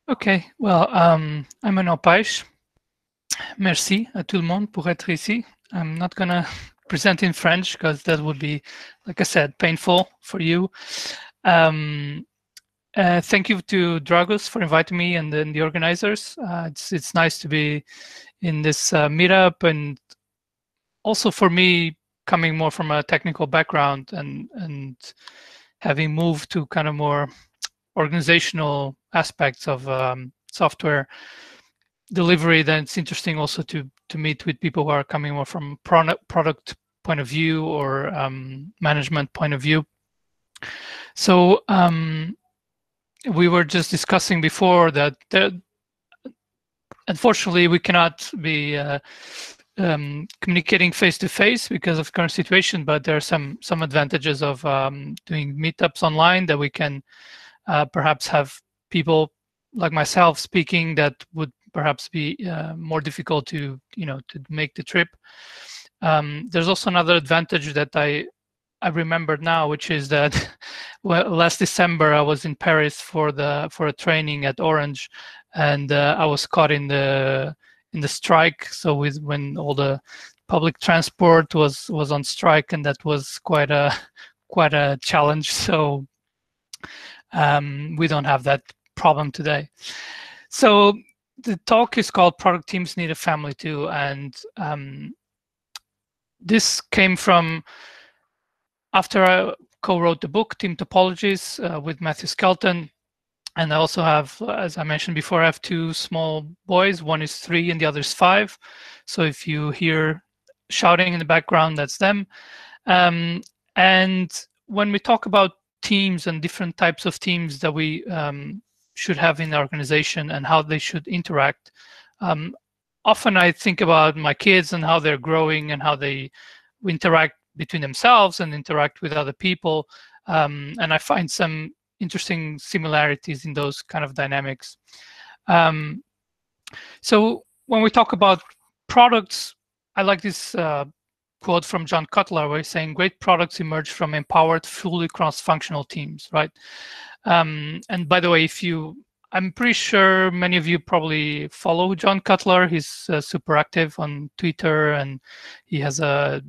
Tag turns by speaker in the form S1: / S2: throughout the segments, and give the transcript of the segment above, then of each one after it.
S1: Ok, well, I'm an Opaish. Merci à tout le monde pour être ici. I'm not gonna present in French because that would be, like I said, painful for you. Um, Thank you to Dragos for inviting me and then the organizers. It's nice to be in this meetup, and also for me coming more from a technical background and having moved to kind of more organizational aspects of software delivery, then it's interesting also to meet with people who are coming more from product point of view or management point of view. So we were just discussing before that unfortunately we cannot be communicating face to face because of current situation, but there are some advantages of doing meetups online, that we can perhaps have people like myself speaking that would perhaps be more difficult to to make the trip. There's also another advantage that I remembered now, which is that well, last December I was in Paris for a training at Orange, and I was caught in the strike. So when all the public transport was on strike, and that was quite a challenge. So we don't have that problem today. So the talk is called "Product Teams Need a Family Too," and this came from after I co-wrote the book Team Topologies with Matthew Skelton. And I also have, as I mentioned before, I have two small boys. One is 3 and the other is 5. So if you hear shouting in the background, that's them. And when we talk about teams and different types of teams that we should have in the organization and how they should interact, often I think about my kids and how they're growing and how they interact between themselves and interact with other people. And I find some interesting similarities in those kind of dynamics. So when we talk about products, I like this quote from John Cutler, where he's saying, "Great products emerge from empowered, fully cross-functional teams," right? And by the way, I'm pretty sure many of you probably follow John Cutler. He's super active on Twitter, and he has a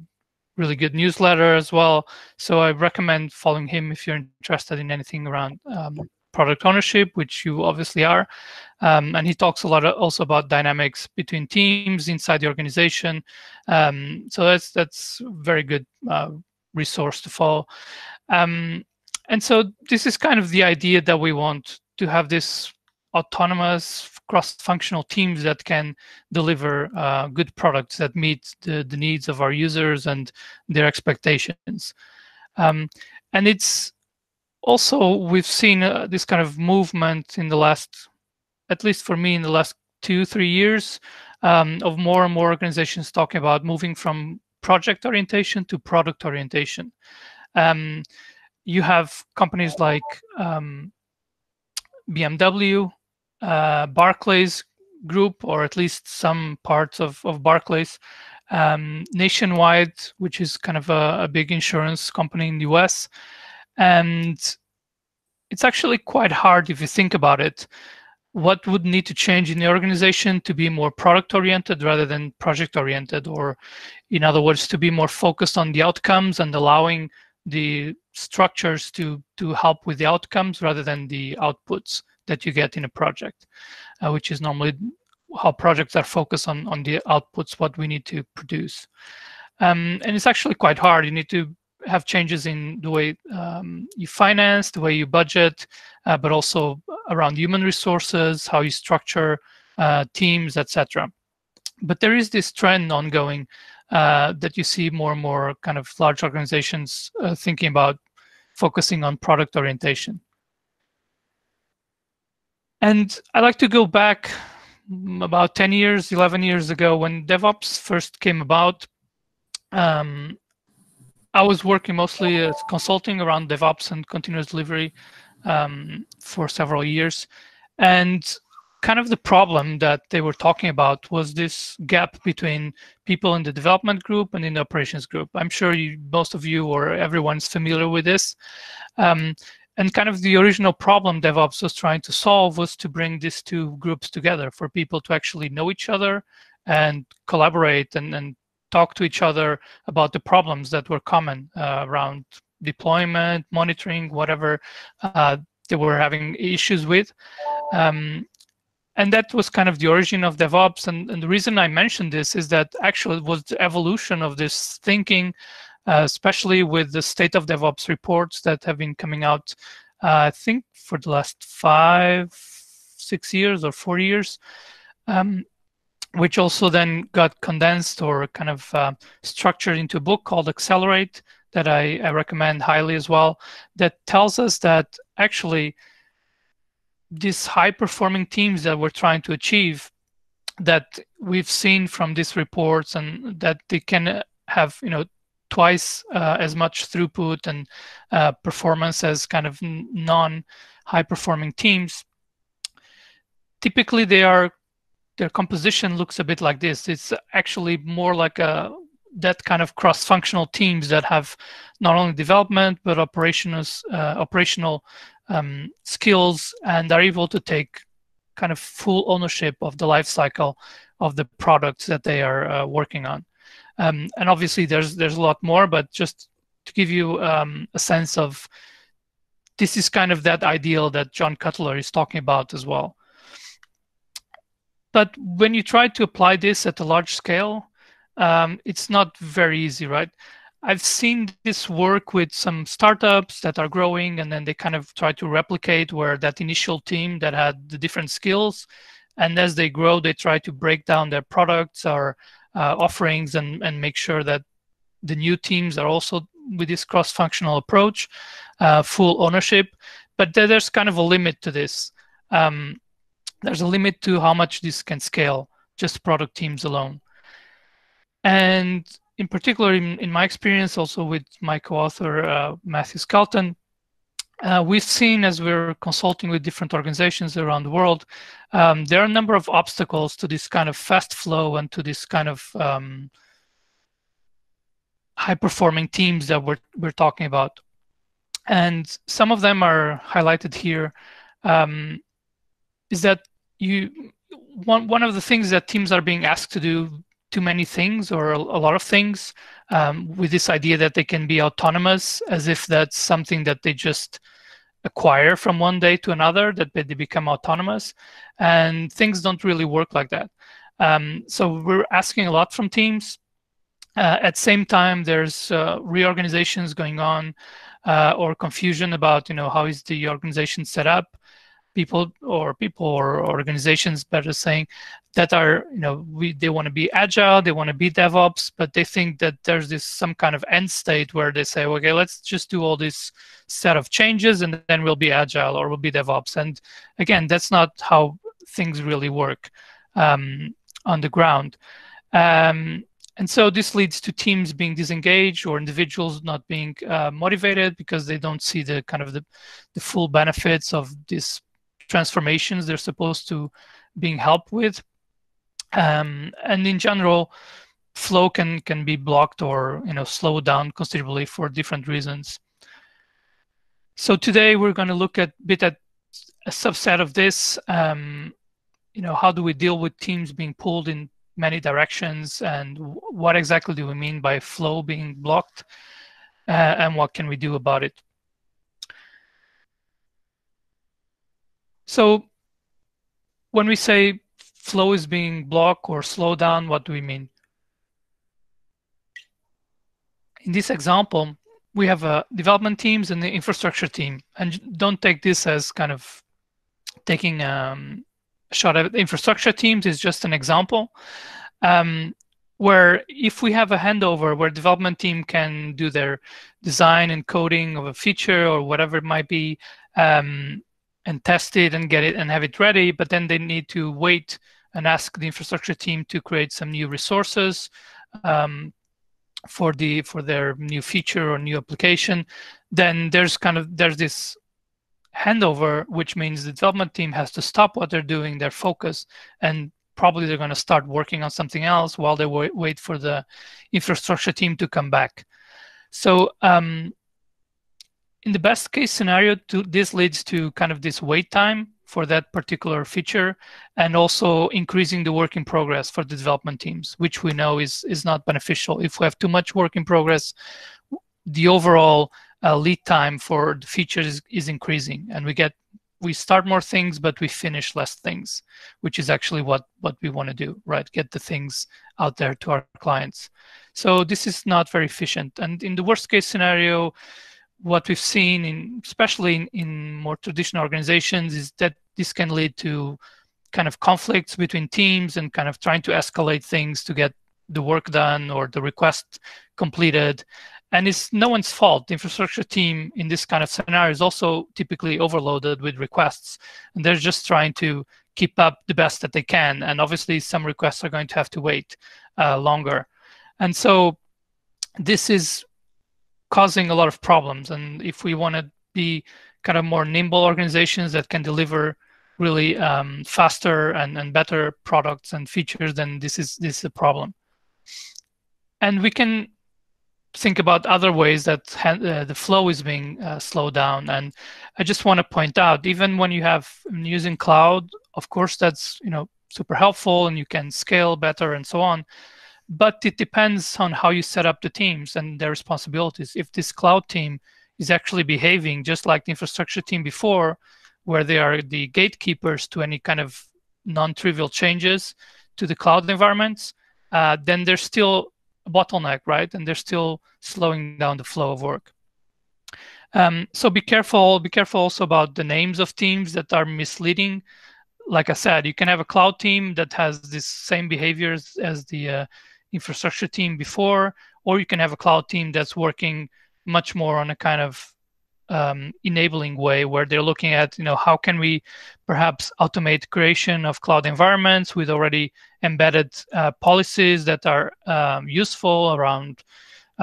S1: really good newsletter as well. So I recommend following him if you're interested in anything around product ownership, which you obviously are. And he talks a lot also about dynamics between teams inside the organization. So that's a very good resource to follow. And so this is kind of the idea that we want to have this autonomous cross-functional teams that can deliver good products that meet the needs of our users and their expectations. And it's also, we've seen this kind of movement in the last, at least for me, in the last 2-3 years, of more and more organizations talking about moving from project orientation to product orientation. You have companies like BMW, Barclays Group, or at least some parts of Barclays, Nationwide, which is kind of a big insurance company in the US. And it's actually quite hard if you think about it. What would need to change in the organization to be more product oriented rather than project oriented, or in other words, to be more focused on the outcomes and allowing the structures to help with the outcomes rather than the outputs that you get in a project, which is normally how projects are focused on the outputs, what we need to produce. And it's actually quite hard. You need to have changes in the way you finance, the way you budget, but also around human resources, how you structure teams, etc. But there is this trend ongoing that you see more and more kind of large organizations thinking about focusing on product orientation. And I like to go back about 10 years, 11 years ago when DevOps first came about. I was working mostly as consulting around DevOps and continuous delivery for several years. And kind of the problem that they were talking about was this gap between people in the development group and in the operations group. I'm sure most of you or everyone's familiar with this. And kind of the original problem DevOps was trying to solve was to bring these two groups together for people to actually know each other and collaborate and talk to each other about the problems that were common around deployment, monitoring, whatever they were having issues with. And that was kind of the origin of DevOps. And the reason I mentioned this is that actually it was the evolution of this thinking, especially with the State of DevOps reports that have been coming out, I think for the last 5, 6 years or 4 years, which also then got condensed or kind of structured into a book called Accelerate that I recommend highly as well, that tells us that actually these high-performing teams that we're trying to achieve, that we've seen from these reports, and that they can have, twice as much throughput and performance as kind of non-high-performing teams. Typically, their composition looks a bit like this. It's actually more like that kind of cross-functional teams that have not only development but operational skills, and are able to take kind of full ownership of the life cycle of the products that they are working on. And obviously there's a lot more, but just to give you a sense of, this is kind of that ideal that John Cutler is talking about as well. But when you try to apply this at a large scale, it's not very easy, right? I've seen this work with some startups that are growing, and then they kind of try to replicate where that initial team that had the different skills, and as they grow, they try to break down their products or offerings and make sure that the new teams are also with this cross-functional approach, full ownership. But there's kind of a limit to this. There's a limit to how much this can scale, just product teams alone. And in particular, in my experience, also with my co-author, Matthew Skelton, we've seen, as we're consulting with different organizations around the world, there are a number of obstacles to this kind of fast flow and to this kind of high-performing teams that we're talking about. And some of them are highlighted here. Is that one of the things that teams are being asked to do too many things or a lot of things, with this idea that they can be autonomous, as if that's something that they just acquire from one day to another, that they become autonomous. And things don't really work like that. So we're asking a lot from teams. At the same time, there's reorganizations going on, or confusion about, how is the organization set up. People or organizations, better saying, that are, they want to be agile, they want to be DevOps, but they think that there's some kind of end state where they say, okay, let's just do all this set of changes and then we'll be agile or we'll be DevOps. And again, that's not how things really work on the ground. And so this leads to teams being disengaged or individuals not being motivated because they don't see the kind of the full benefits of this transformations they're supposed to being helped with. And in general, flow can be blocked or slowed down considerably for different reasons. So today we're going to look at a subset of this. How do we deal with teams being pulled in many directions, and what exactly do we mean by flow being blocked, and what can we do about it? So when we say flow is being blocked or slowed down, what do we mean? In this example, we have development teams and the infrastructure team. And don't take this as kind of taking a shot at infrastructure teams. Is just an example where if we have a handover where development team can do their design and coding of a feature or whatever it might be, and test it and get it and have it ready, but then they need to wait and ask the infrastructure team to create some new resources for their new feature or new application. Then there's this handover, which means the development team has to stop what they're doing, their focus, and probably they're going to start working on something else while they wait for the infrastructure team to come back. So In the best case scenario, this leads to kind of this wait time for that particular feature, and also increasing the work in progress for the development teams, which we know is not beneficial. If we have too much work in progress, the overall lead time for the features is increasing, and we start more things, but we finish less things, which is actually what we want to do, right? Get the things out there to our clients. So this is not very efficient. And in the worst case scenario, what we've seen, especially in more traditional organizations, is that this can lead to kind of conflicts between teams and kind of trying to escalate things to get the work done or the request completed. And it's no one's fault. The infrastructure team in this kind of scenario is also typically overloaded with requests, and they're just trying to keep up the best that they can. And obviously, some requests are going to have to wait longer. And so this is causing a lot of problems. And if we want to be kind of more nimble organizations that can deliver really faster and better products and features, then this is a problem. And we can think about other ways that the flow is being slowed down. And I just want to point out, even when you have using cloud, of course, that's super helpful and you can scale better and so on. But it depends on how you set up the teams and their responsibilities. If this cloud team is actually behaving just like the infrastructure team before, where they are the gatekeepers to any kind of non-trivial changes to the cloud environments, then there's still a bottleneck, right? And they're still slowing down the flow of work. So be careful. Be careful also about the names of teams that are misleading. Like I said, you can have a cloud team that has the same behaviors as the infrastructure team before, or you can have a cloud team that's working much more on a kind of enabling way, where they're looking at, how can we perhaps automate creation of cloud environments with already embedded policies that are useful around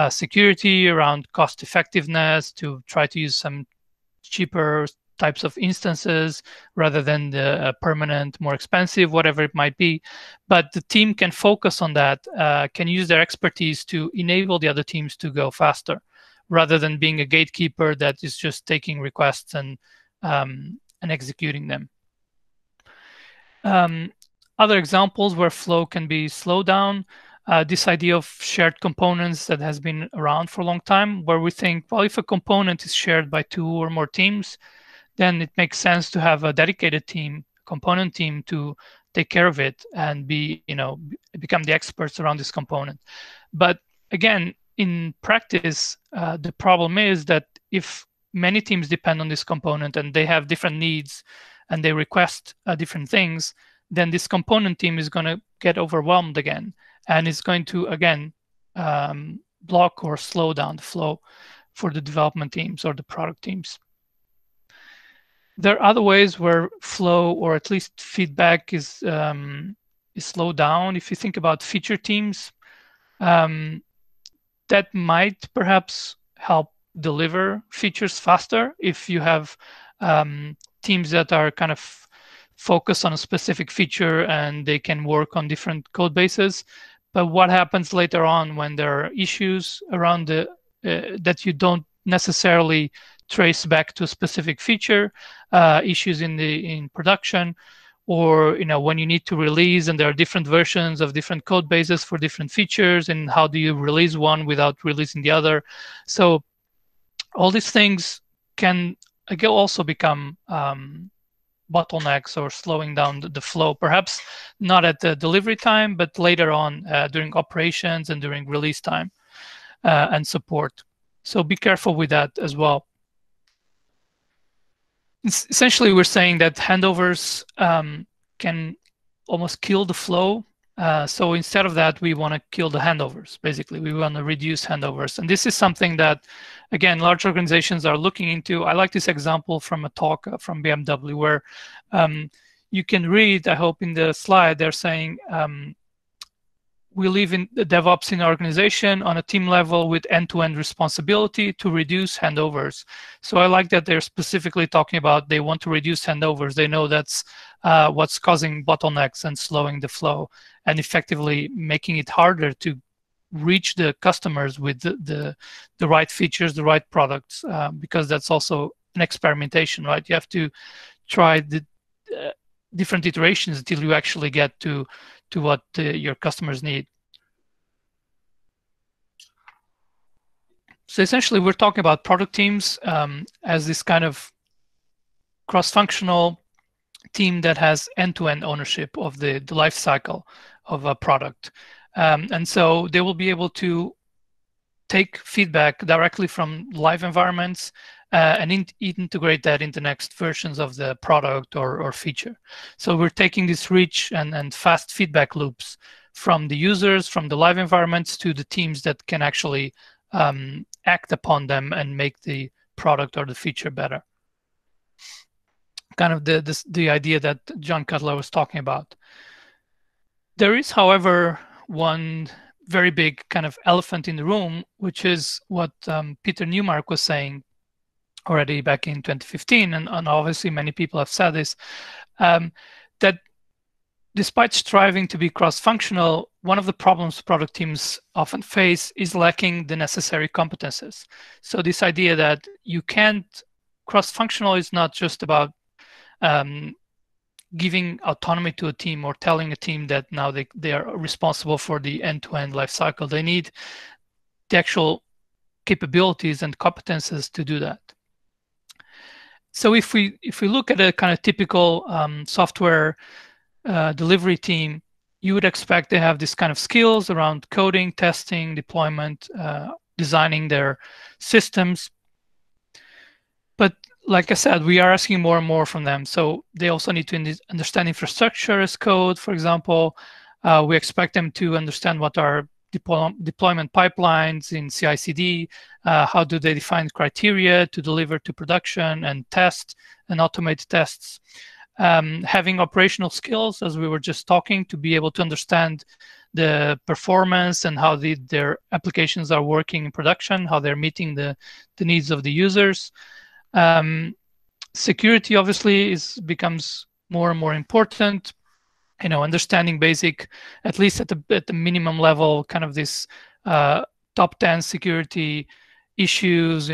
S1: security, around cost effectiveness, to try to use some cheaper types of instances rather than the permanent, more expensive, whatever it might be. But the team can focus on that, can use their expertise to enable the other teams to go faster, rather than being a gatekeeper that is just taking requests and executing them. Other examples where flow can be slowed down, this idea of shared components that has been around for a long time, where we think, well, if a component is shared by 2 or more teams, then it makes sense to have a dedicated team, component team, to take care of it and become the experts around this component. But again, in practice, the problem is that if many teams depend on this component and they have different needs and they request different things, then this component team is going to get overwhelmed again, and it's going to, again, block or slow down the flow for the development teams or the product teams. There are other ways where flow, or at least feedback, is slowed down. If you think about feature teams, that might perhaps help deliver features faster if you have teams that are kind of focused on a specific feature and they can work on different code bases. But what happens later on when there are issues around that you don't necessarily trace back to a specific feature, issues in production, or when you need to release and there are different versions of different code bases for different features, and how do you release one without releasing the other? So all these things can also become bottlenecks or slowing down the flow, perhaps not at the delivery time, but later on during operations and during release time and support. So be careful with that as well. Essentially, we're saying that handovers can almost kill the flow. So instead of that, we want to kill the handovers. Basically, we want to reduce handovers. And this is something that, again, large organizations are looking into. I like this example from a talk from BMW, where you can read, I hope in the slide, they're saying, we live in the DevOps in our organization on a team level with end-to-end responsibility to reduce handovers. So I like that they're specifically talking about they want to reduce handovers. They know that's what's causing bottlenecks and slowing the flow, and effectively making it harder to reach the customers with the right features, the right products, because that's also an experimentation, right? You have to try the different iterations until you actually get to what your customers need. So essentially, we're talking about product teams as this kind of cross-functional team that has end-to-end ownership of the life cycle of a product. And so they will be able to take feedback directly from live environments and integrate that into next versions of the product or feature. So we're taking this rich and fast feedback loops from the users, from the live environments to the teams that can actually act upon them and make the product or the feature better. Kind of the idea that John Cutler was talking about. There is, however, one very big kind of elephant in the room, which is what Peter Newmark was saying already back in 2015, and obviously many people have said this, that despite striving to be cross-functional, one of the problems product teams often face is lacking the necessary competences. So this idea that you can't, cross-functional is not just about giving autonomy to a team or telling a team that now they are responsible for the end-to-end life cycle. They need the actual capabilities and competences to do that. So if we look at a kind of typical software delivery team, you would expect they have this kind of skills around coding, testing, deployment, designing their systems. But like I said, we are asking more and more from them. So they also need to understand infrastructure as code, for example. We expect them to understand what are deployment pipelines in CI/CD, how do they define criteria to deliver to production and test and automate tests. Having operational skills, as we were just talking, to be able to understand the performance and how their applications are working in production, how they're meeting the needs of the users. Security obviously becomes more and more important. Understanding basic, at least at the minimum level, kind of this top 10 security issues.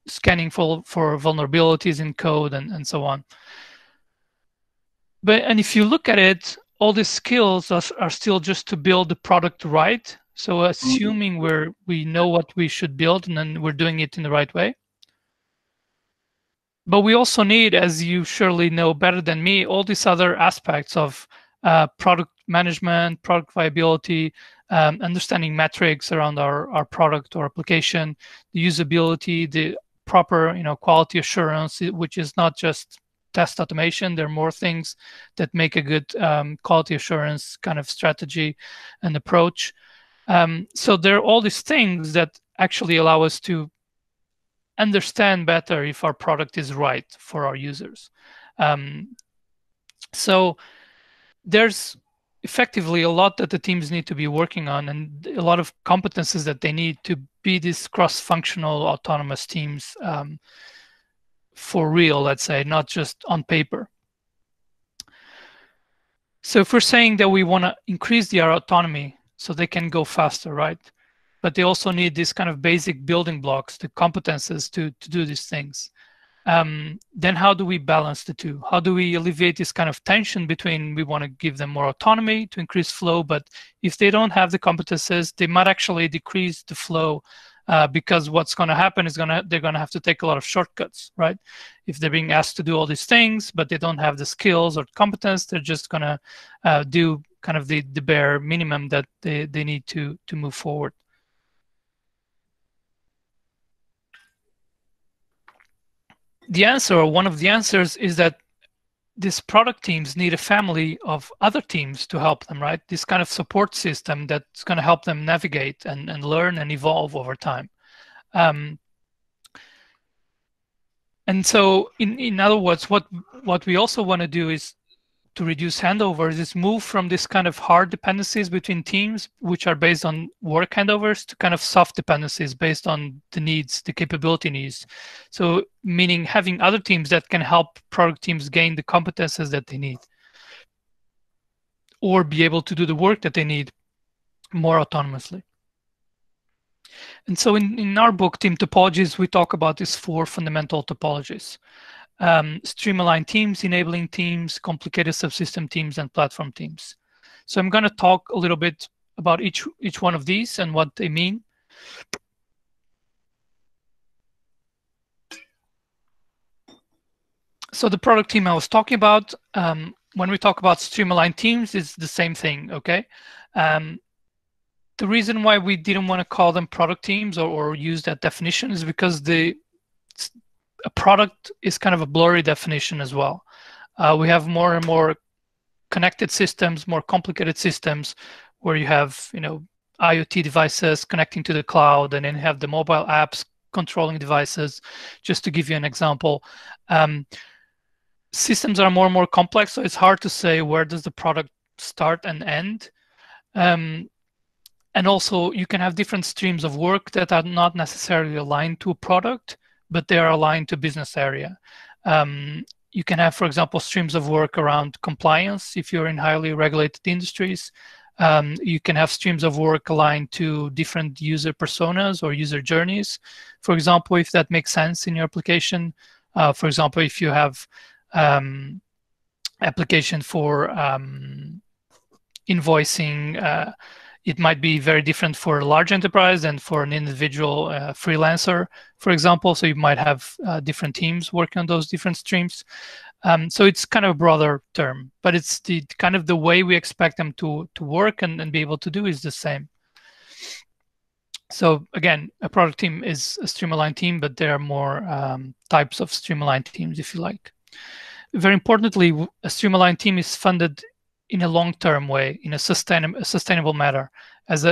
S1: Scanning for vulnerabilities in code and so on. And if you look at it, all these skills are still just to build the product right. So assuming we know what we should build and then we're doing it in the right way. But we also need, as you surely know better than me, all these other aspects of product management, product viability, understanding metrics around our product or application, the usability, the proper quality assurance, which is not just test automation. There are more things that make a good quality assurance kind of strategy and approach. So there are all these things that actually allow us to understand better if our product is right for our users. So there's effectively a lot that the teams need to be working on and a lot of competences that they need to be these cross-functional autonomous teams for real, let's say, not just on paper. So if we're saying that we want to increase their autonomy so they can go faster, right? But they also need this kind of basic building blocks, the competences to do these things. Then how do we balance the two? How do we alleviate this kind of tension between we want to give them more autonomy to increase flow, but if they don't have the competences, they might actually decrease the flow because what's going to happen is they're going to have to take a lot of shortcuts, right? If they're being asked to do all these things, but they don't have the skills or competence, they're just going to do kind of the bare minimum that they need to move forward. The answer, or one of the answers, is that these product teams need a family of other teams to help them, right? This kind of support system that's going to help them navigate and learn and evolve over time. And so, in other words, what we also want to do is to reduce handovers is move from this kind of hard dependencies between teams, which are based on work handovers, to kind of soft dependencies based on the needs, the capability needs. So meaning having other teams that can help product teams gain the competences that they need or be able to do the work that they need more autonomously. And so in our book, Team Topologies, we talk about these 4 fundamental topologies. Streamlined teams, enabling teams, complicated subsystem teams, and platform teams. So I'm going to talk a little bit about each one of these and what they mean. So the product team I was talking about, when we talk about streamlined teams, is the same thing, okay? The reason why we didn't want to call them product teams or use that definition is because a product is kind of a blurry definition as well. We have more and more connected systems, more complicated systems, where you have, IoT devices connecting to the cloud, and then you have the mobile apps controlling devices. Just to give you an example, systems are more and more complex, so it's hard to say where does the product start and end. And also, you can have different streams of work that are not necessarily aligned to a product, but they are aligned to business area. You can have, for example, streams of work around compliance if you're in highly regulated industries. You can have streams of work aligned to different user personas or user journeys. For example, if that makes sense in your application. For example, if you have application for invoicing, it might be very different for a large enterprise than for an individual freelancer, for example. So you might have different teams working on those different streams. So it's kind of a broader term, but it's the kind of the way we expect them to work and be able to do is the same. So again, a product team is a streamlined team, but there are more types of streamlined teams, if you like. Very importantly, a streamlined team is funded in a long-term way, in a sustainable manner, as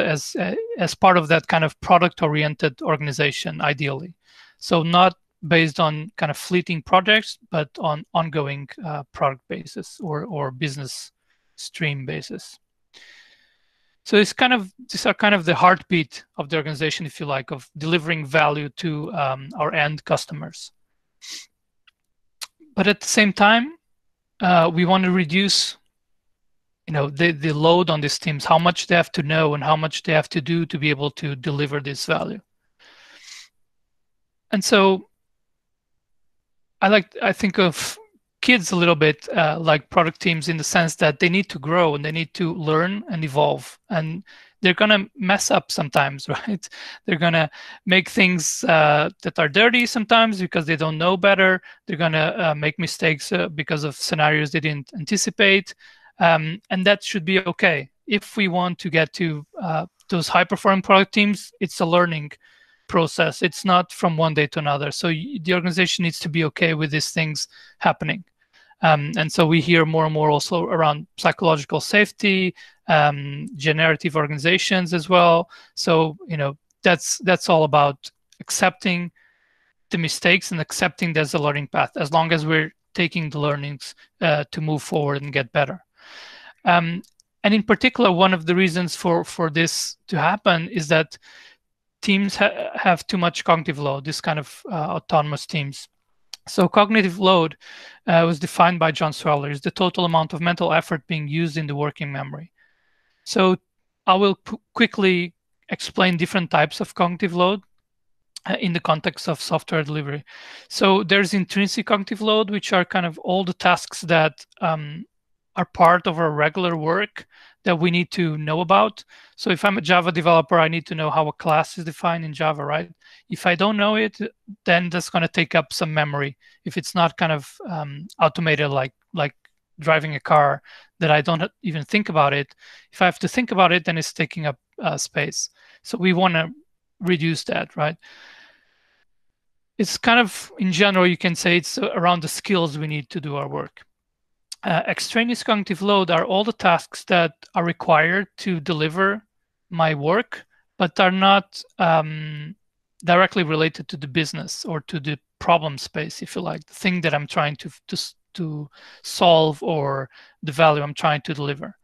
S1: part of that kind of product-oriented organization, ideally. So not based on kind of fleeting projects, but on ongoing product basis or business stream basis. So these are kind of the heartbeat of the organization, if you like, of delivering value to our end customers. But at the same time, we want to reduce the load on these teams, how much they have to know and how much they have to do to be able to deliver this value. And so I think of kids a little bit like product teams in the sense that they need to grow and they need to learn and evolve, and they're going to mess up sometimes, right? They're going to make things that are dirty sometimes because they don't know better. They're going to make mistakes because of scenarios they didn't anticipate. And that should be okay. If we want to get to those high-performing product teams, it's a learning process. It's not from one day to another. So the organization needs to be okay with these things happening. And so we hear more and more also around psychological safety, generative organizations as well. So that's all about accepting the mistakes and accepting there's a learning path, as long as we're taking the learnings to move forward and get better. And in particular, one of the reasons for this to happen is that teams have too much cognitive load, this kind of autonomous teams. So cognitive load was defined by John Sweller as the total amount of mental effort being used in the working memory. So I will quickly explain different types of cognitive load in the context of software delivery. So there's intrinsic cognitive load, which are kind of all the tasks that are part of our regular work that we need to know about. So if I'm a Java developer, I need to know how a class is defined in Java, right? If I don't know it, then that's going to take up some memory. If it's not kind of automated like driving a car that I don't even think about it, if I have to think about it, then it's taking up space. So we want to reduce that, right? It's kind of, in general, you can say it's around the skills we need to do our work. Extraneous cognitive load are all the tasks that are required to deliver my work, but are not directly related to the business or to the problem space, if you like, the thing that I'm trying to solve or the value I'm trying to deliver.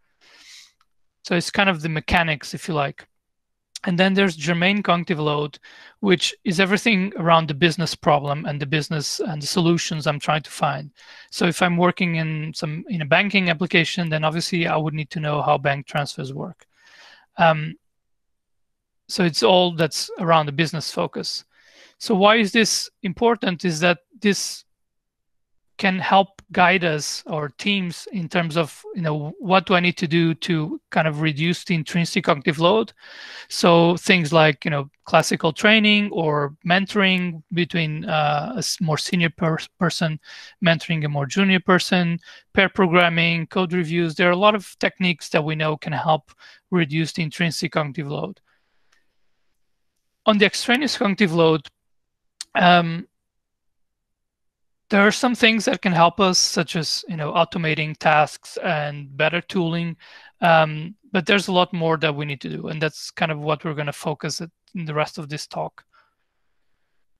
S1: So it's kind of the mechanics, if you like. And then there's germane cognitive load, which is everything around the business problem and the business and the solutions I'm trying to find. So if I'm working in a banking application, then obviously I would need to know how bank transfers work. So it's all that's around the business focus. So why is this important is that this can help guide us or teams in terms of, what do I need to do to kind of reduce the intrinsic cognitive load. So things like, classical training or mentoring between a more senior person mentoring a more junior person, pair programming, code reviews. There are a lot of techniques that we know can help reduce the intrinsic cognitive load. On the extraneous cognitive load, there are some things that can help us, such as automating tasks and better tooling, but there's a lot more that we need to do, and that's kind of what we're going to focus in the rest of this talk.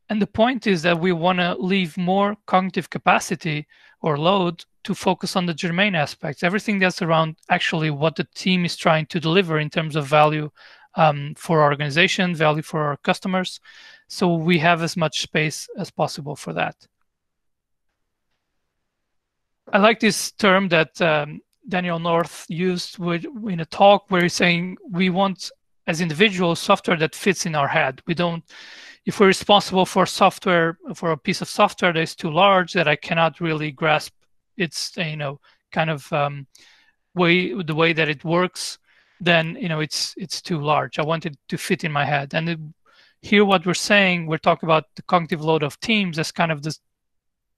S1: And the point is that we want to leave more cognitive capacity or load to focus on the germane aspects, everything that's around actually what the team is trying to deliver in terms of value for our organization, value for our customers. So we have as much space as possible for that. I like this term that Daniel North used in a talk where he's saying we want, as individuals, software that fits in our head. We don't, if we're responsible for software, for a piece of software that is too large that I cannot really grasp its, kind of the way that it works, then it's too large. I want it to fit in my head. And here, what we're saying, we're talking about the cognitive load of teams as kind of this.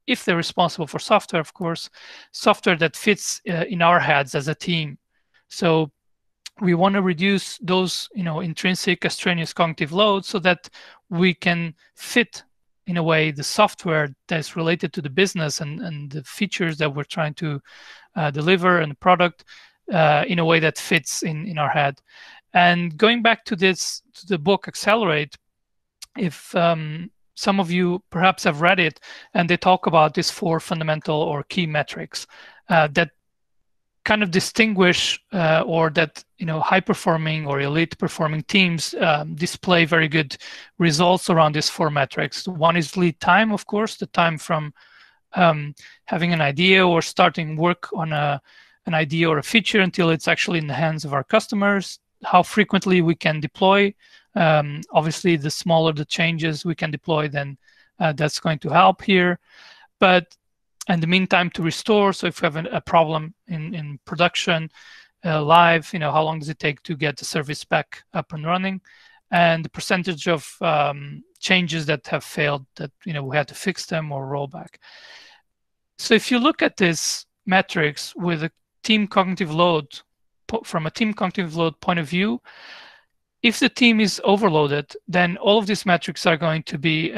S1: If they're responsible for software, of course, software that fits in our heads as a team. So we want to reduce those, intrinsic extraneous cognitive loads so that we can fit, in a way, the software that's related to the business and the features that we're trying to deliver and the product in a way that fits in our head. And going back to the book Accelerate, if some of you perhaps have read it, and they talk about these 4 fundamental or key metrics that kind of distinguish or that high-performing or elite-performing teams display very good results around these 4 metrics. One is lead time, of course, the time from having an idea or starting work on an idea or a feature until it's actually in the hands of our customers. How frequently we can deploy. Obviously, the smaller the changes we can deploy, then that's going to help here. And the meantime to restore. So if we have a problem in production, live, how long does it take to get the service back up and running? And the percentage of changes that have failed that we had to fix them or roll back. So if you look at these metrics with a team cognitive load, from a team cognitive load point of view, if the team is overloaded, then all of these metrics are going to be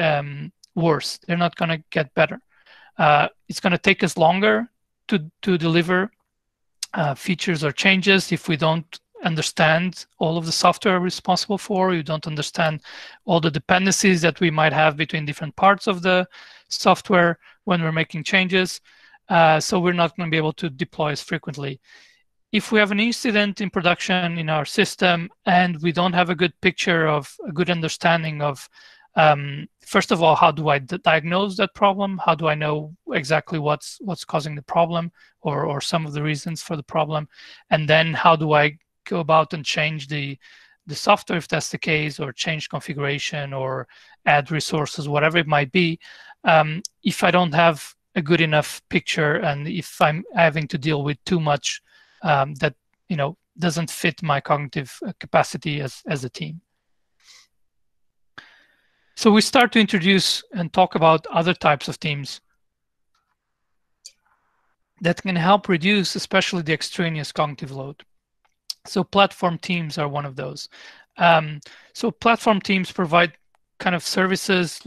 S1: worse. They're not going to get better. It's going to take us longer to deliver features or changes if we don't understand all of the software we're responsible for. You don't understand all the dependencies that we might have between different parts of the software when we're making changes. So we're not going to be able to deploy as frequently. If we have an incident in production in our system and we don't have a good picture of a good understanding of, first of all, how do I diagnose that problem? How do I know exactly what's causing the problem or some of the reasons for the problem? And then how do I go about and change the software if that's the case, or change configuration or add resources, whatever it might be, if I don't have a good enough picture and if I'm having to deal with too much that doesn't fit my cognitive capacity as a team. So we start to introduce and talk about other types of teams that can help reduce especially the extraneous cognitive load. So platform teams are one of those. So platform teams provide kind of services,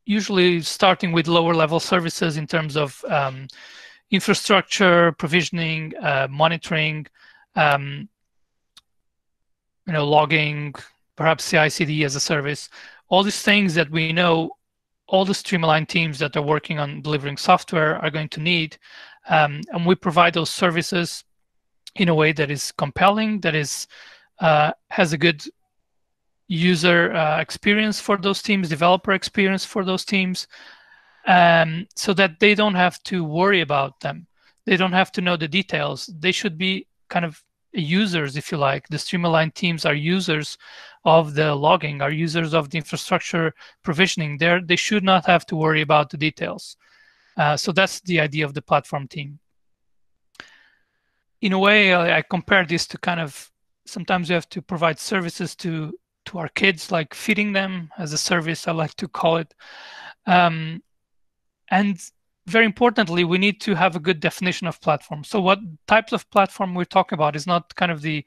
S1: usually starting with lower level services in terms of infrastructure, provisioning, monitoring, logging, perhaps CI/CD as a service. All these things that we know all the Streamline teams that are working on delivering software are going to need. And we provide those services in a way that is compelling, that is has a good user experience for those teams, developer experience for those teams, so that they don't have to worry about them. They don't have to know the details. They should be kind of users, if you like. The Stream-aligned teams are users of the logging, are users of the infrastructure provisioning. They should not have to worry about the details. So that's the idea of the platform team. In a way, I compare this to kind of, sometimes you have to provide services to our kids, like feeding them as a service, I like to call it. And very importantly, we need to have a good definition of platform. So what types of platform we're talking about is not kind of the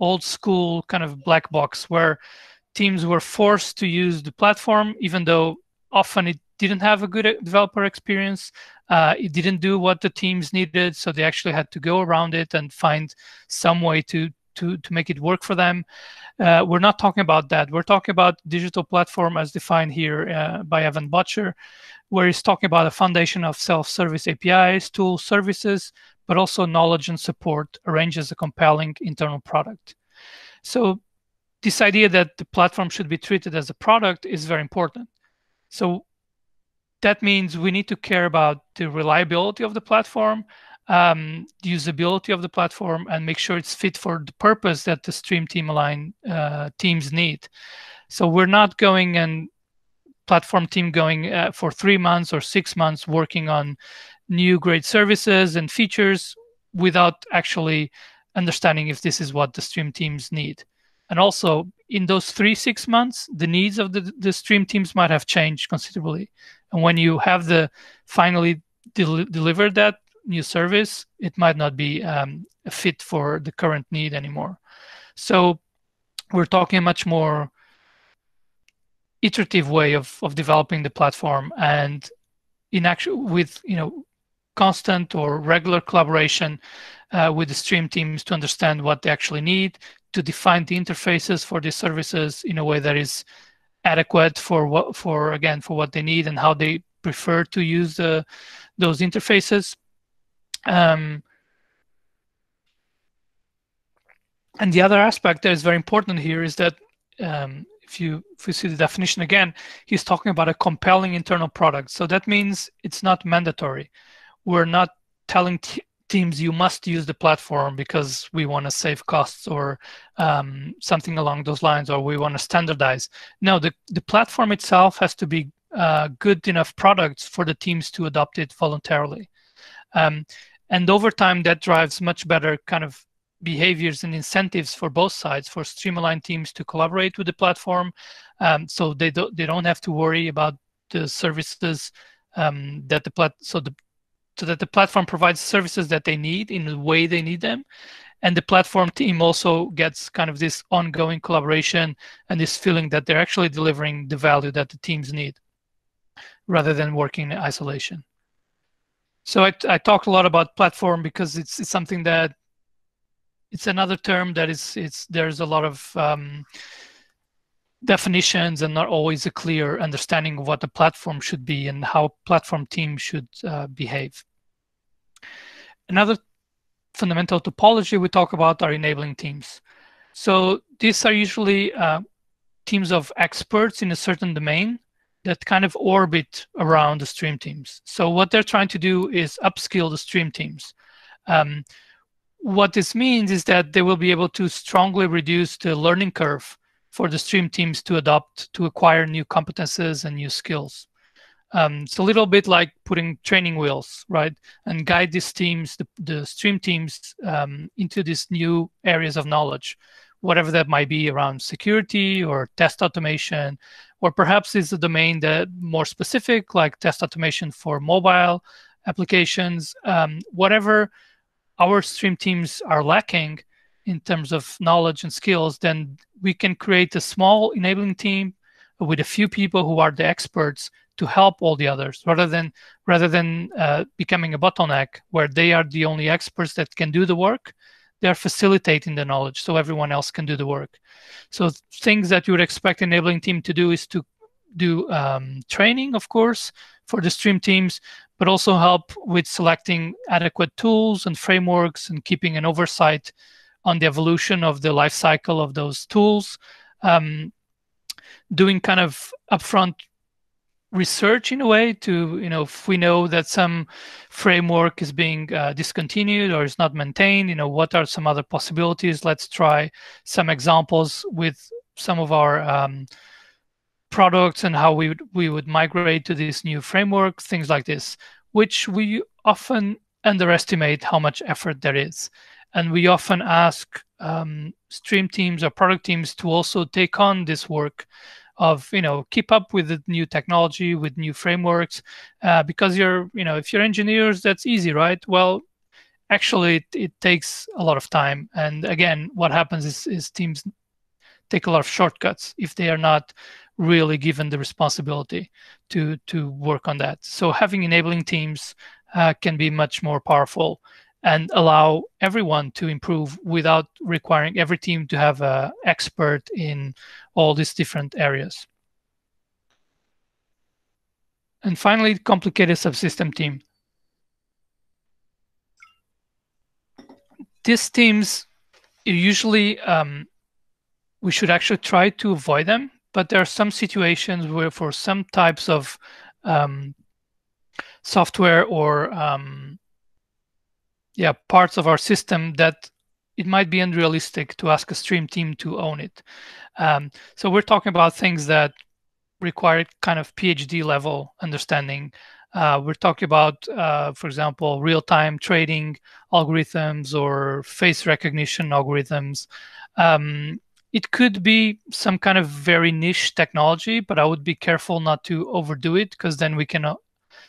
S1: old school kind of black box where teams were forced to use the platform, even though often it didn't have a good developer experience. It didn't do what the teams needed, so they actually had to go around it and find some way to make it work for them. We're not talking about that. We're talking about digital platform as defined here by Evan Butcher, where he's talking about a foundation of self-service APIs, tools, services, but also knowledge and support arranged as a compelling internal product. So this idea that the platform should be treated as a product is very important. So that means we need to care about the reliability of the platform, the usability of the platform, and make sure it's fit for the purpose that the Stream Team Align teams need. So we're not going and platform team going for 3 months or 6 months working on new great services and features without actually understanding if this is what the Stream teams need. And also, in those 3-6 months, the needs of the Stream teams might have changed considerably. And when you have finally delivered that new service, it might not be a fit for the current need anymore. So we're talking a much more iterative way of developing the platform, and in actual with constant or regular collaboration with the Stream teams to understand what they actually need, to define the interfaces for these services in a way that is adequate for what they need and how they prefer to use those interfaces. And the other aspect that is very important here is that if you see the definition again, he's talking about a compelling internal product. So that means it's not mandatory. We're not telling teams you must use the platform because we want to save costs or something along those lines, or we want to standardize. No, the platform itself has to be good enough products for the teams to adopt it voluntarily. And over time, that drives much better kind of behaviors and incentives for both sides, for Stream-aligned teams to collaborate with the platform, so they don't have to worry about the services that the platform provides services that they need in the way they need them. And the platform team also gets kind of this ongoing collaboration and this feeling that they're actually delivering the value that the teams need rather than working in isolation. So I talked a lot about platform because it's something that it's another term that there's a lot of definitions and not always a clear understanding of what the platform should be and how platform teams should behave. Another fundamental topology we talk about are enabling teams. So these are usually teams of experts in a certain domain that kind of orbit around the Stream teams. So what they're trying to do is upskill the Stream teams. What this means is that they will be able to strongly reduce the learning curve for the Stream teams to acquire new competences and new skills. It's a little bit like putting training wheels, right? And guide these teams, the Stream teams, into these new areas of knowledge, whatever that might be around security or test automation, or perhaps it's a domain that more specific, like test automation for mobile applications, whatever our Stream teams are lacking in terms of knowledge and skills, then we can create a small enabling team with a few people who are the experts to help all the others, rather than becoming a bottleneck where they are the only experts that can do the work. They're facilitating the knowledge so everyone else can do the work. So things that you would expect enabling team to do is to do training, of course, for the Stream teams, but also help with selecting adequate tools and frameworks and keeping an oversight on the evolution of the life cycle of those tools, doing kind of upfront research in a way to, if we know that some framework is being discontinued or is not maintained, what are some other possibilities? Let's try some examples with some of our products and how we would migrate to this new framework, things like this, which we often underestimate how much effort there is. And we often ask stream teams or product teams to also take on this work of keep up with the new technology, with new frameworks, because if you're engineers, that's easy, right? Well, actually it takes a lot of time. And again, what happens is teams take a lot of shortcuts if they are not really given the responsibility to work on that. So having enabling teams can be much more powerful and allow everyone to improve without requiring every team to have an expert in all these different areas. And finally, complicated subsystem team. These teams usually we should actually try to avoid them, but there are some situations where for some types of software or parts of our system that it might be unrealistic to ask a stream team to own it. So we're talking about things that require kind of PhD level understanding. We're talking about, for example, real-time trading algorithms or face recognition algorithms. It could be some kind of very niche technology, but I would be careful not to overdo it, because then we can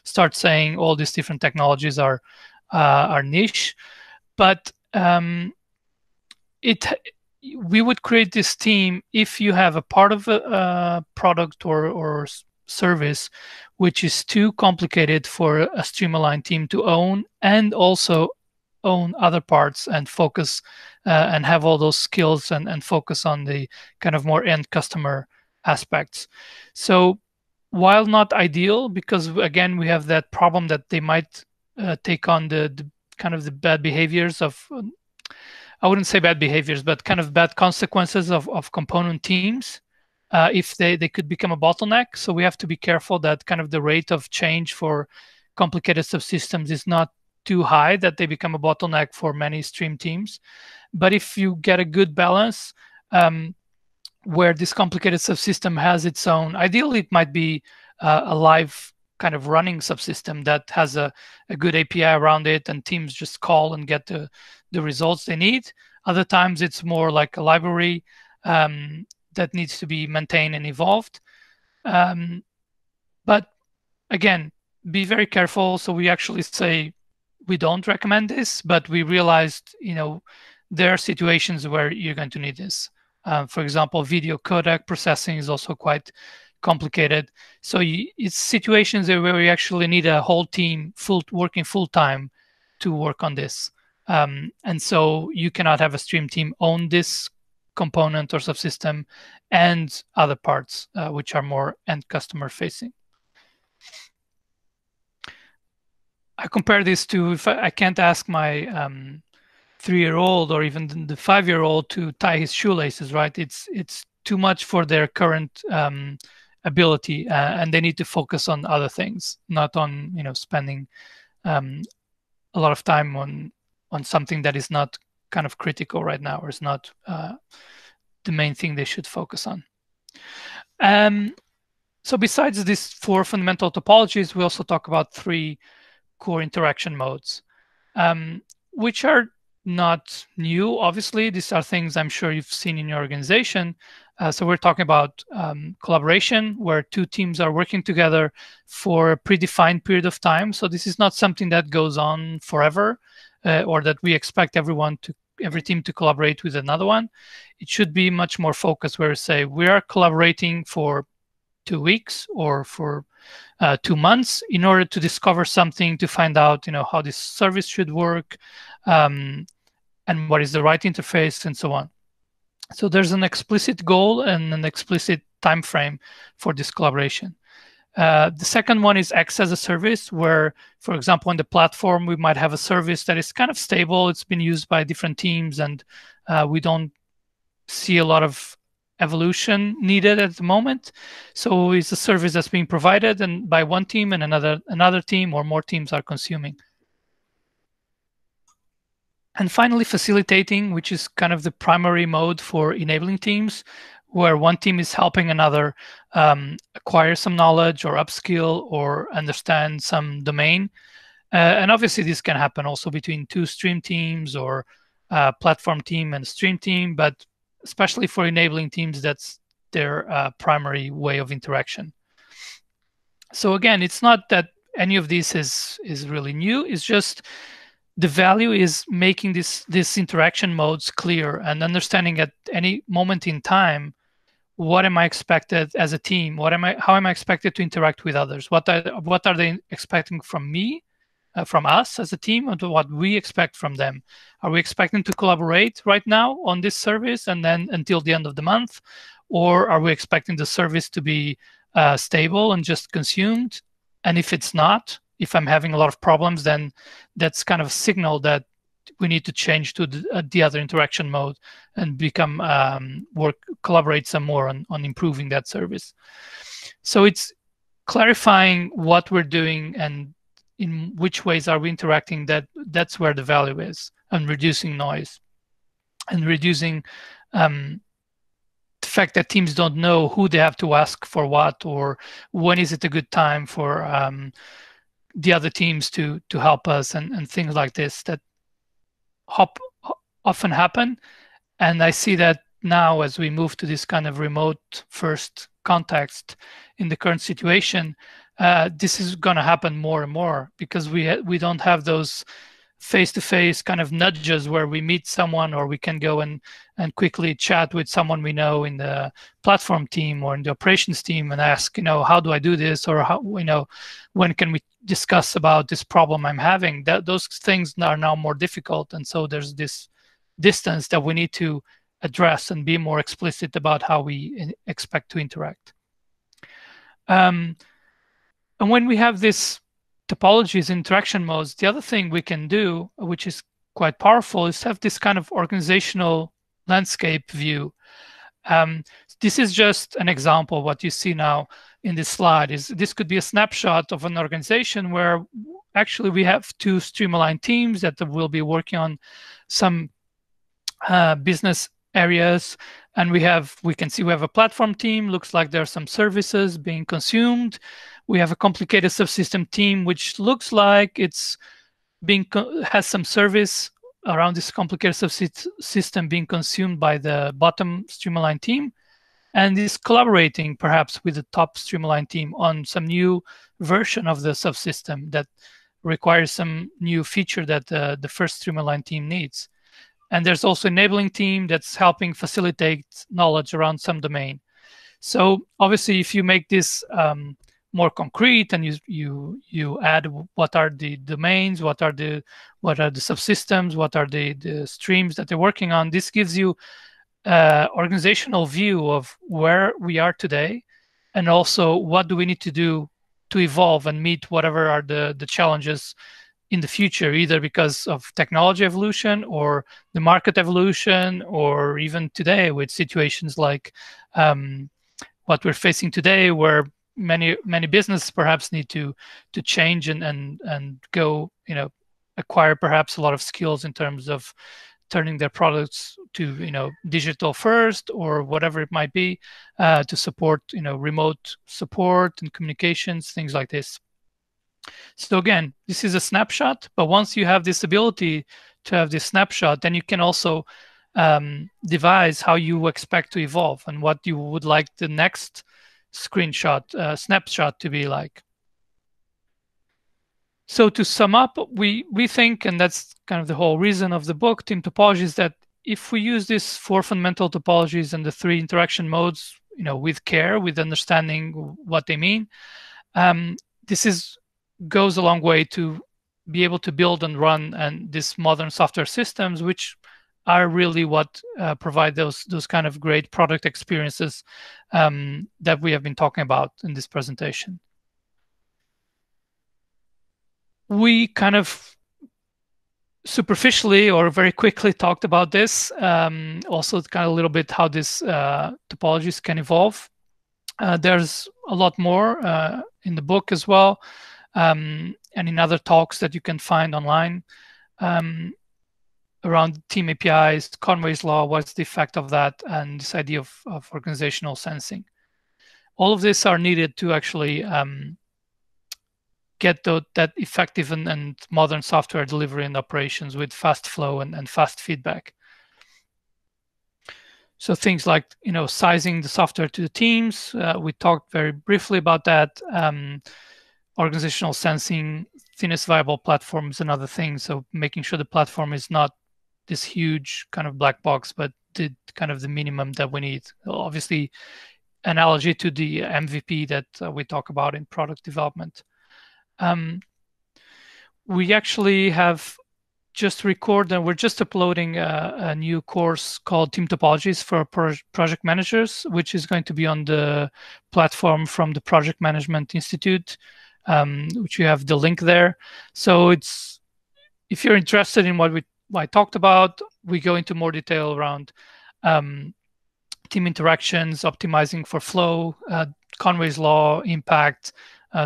S1: start saying all these different technologies are niche. But we would create this team if you have a part of a product or service which is too complicated for a stream-aligned team to own, and also own other parts and focus and have all those skills and focus on the kind of more end customer aspects. So while not ideal, because again, we have that problem that they might take on the kind of the bad behaviors of, I wouldn't say bad behaviors, but kind of bad consequences of component teams, if they could become a bottleneck. So we have to be careful that kind of the rate of change for complicated subsystems is not too high that they become a bottleneck for many stream teams. But if you get a good balance where this complicated subsystem has its own, ideally it might be a live kind of running subsystem that has a good API around it, and teams just call and get the results they need. Other times it's more like a library that needs to be maintained and evolved. But again, be very careful. So we actually say we don't recommend this, but we realized, there are situations where you're going to need this. For example, video codec processing is also quite complicated. So it's situations where we actually need a whole team working full time to work on this. And so you cannot have a stream team own this component or subsystem and other parts which are more end customer facing. I compare this to, if I can't ask my 3-year-old or even the 5-year-old to tie his shoelaces, right? It's too much for their current ability, and they need to focus on other things, not on spending a lot of time on something that is not kind of critical right now, or is not the main thing they should focus on. So besides these 4 fundamental topologies, we also talk about 3 core interaction modes, which are not new. Obviously, these are things I'm sure you've seen in your organization. So we're talking about collaboration, where 2 teams are working together for a predefined period of time. So this is not something that goes on forever, or that we expect every team to collaborate with another one. It should be much more focused, where we say we are collaborating for 2 weeks or for 2 months in order to discover something, to find out how this service should work, and what is the right interface, and so on. So there's an explicit goal and an explicit time frame for this collaboration. The second one is X as a service, where, for example, on the platform, we might have a service that is kind of stable. It's been used by different teams, and we don't see a lot of evolution needed at the moment. So it's a service that's being provided and by one team, and another team or more teams are consuming. And finally, facilitating, which is kind of the primary mode for enabling teams, where one team is helping another acquire some knowledge or upskill or understand some domain. And obviously, this can happen also between two stream teams or platform team and stream team, but especially for enabling teams, that's their primary way of interaction. So again, it's not that any of this is really new. It's just the value is making this interaction modes clear and understanding at any moment in time what am I expected as a team, how am I expected to interact with others, what are they expecting from me, from us as a team, and what we expect from them. Are we expecting to collaborate right now on this service and then until the end of the month, or are we expecting the service to be stable and just consumed? And if it's not, if I'm having a lot of problems, then that's kind of a signal that we need to change to the other interaction mode and become collaborate some more on improving that service. So it's clarifying what we're doing and in which ways are we interacting. That's where the value is, and reducing noise and reducing the fact that teams don't know who they have to ask for what, or when is it a good time for the other teams to help us, and things like this that often happen. And I see that now as we move to this kind of remote first context in the current situation, this is going to happen more and more because we don't have those face-to-face kind of nudges where we meet someone, or we can go and quickly chat with someone we know in the platform team or in the operations team and ask, how do I do this, or how, when can we discuss about this problem I'm having. Those things are now more difficult, and so there's this distance that we need to address and be more explicit about how we expect to interact. And when we have this topologies, interaction modes, the other thing we can do, which is quite powerful, is have this kind of organizational landscape view. This is just an example of what you see now in this slide. This could be a snapshot of an organization where actually we have two stream-aligned teams that will be working on some business areas, and we can see we have a platform team. Looks like there are some services being consumed. We have a complicated subsystem team, which looks like it's has some service around this complicated subsystem being consumed by the bottom stream-aligned team, and is collaborating perhaps with the top stream-aligned team on some new version of the subsystem that requires some new feature that the first stream-aligned team needs. And there's also enabling team that's helping facilitate knowledge around some domain. So obviously, if you make this more concrete and you add what are the domains, what are the subsystems, what are the streams that they're working on, this gives you organizational view of where we are today, and also what do we need to do to evolve and meet whatever are the challenges in the future, either because of technology evolution or the market evolution, or even today with situations like what we're facing today, where many businesses perhaps need to change and go, acquire perhaps a lot of skills in terms of turning their products to digital first, or whatever it might be, to support remote support and communications, things like this. So again, this is a snapshot, but once you have this ability to have this snapshot, then you can also devise how you expect to evolve and what you would like the next snapshot to be like. So to sum up, we think, and that's kind of the whole reason of the book, Team Topologies, that if we use these 4 fundamental topologies and the 3 interaction modes, with care, with understanding what they mean, this goes a long way to be able to build and run these modern software systems, which are really what provide those kind of great product experiences that we have been talking about in this presentation. We kind of superficially or very quickly talked about this. Also, kind of a little bit how this topologies can evolve. There's a lot more in the book as well, and in other talks that you can find online around team APIs, Conway's law, what's the effect of that, and this idea of organizational sensing. All of this are needed to actually get that effective and modern software delivery and operations with fast flow and fast feedback. So things like, sizing the software to the teams. We talked very briefly about that. Organizational sensing, thinnest viable platform is another thing. So making sure the platform is not this huge kind of black box, but the kind of the minimum that we need. Obviously, analogy to the MVP that we talk about in product development. We actually have just recorded, and we're just uploading a new course called Team Topologies for Project Managers, which is going to be on the platform from the Project Management Institute, which you have the link there. So if you're interested in what I talked about, we go into more detail around team interactions, optimizing for flow, Conway's law, impact,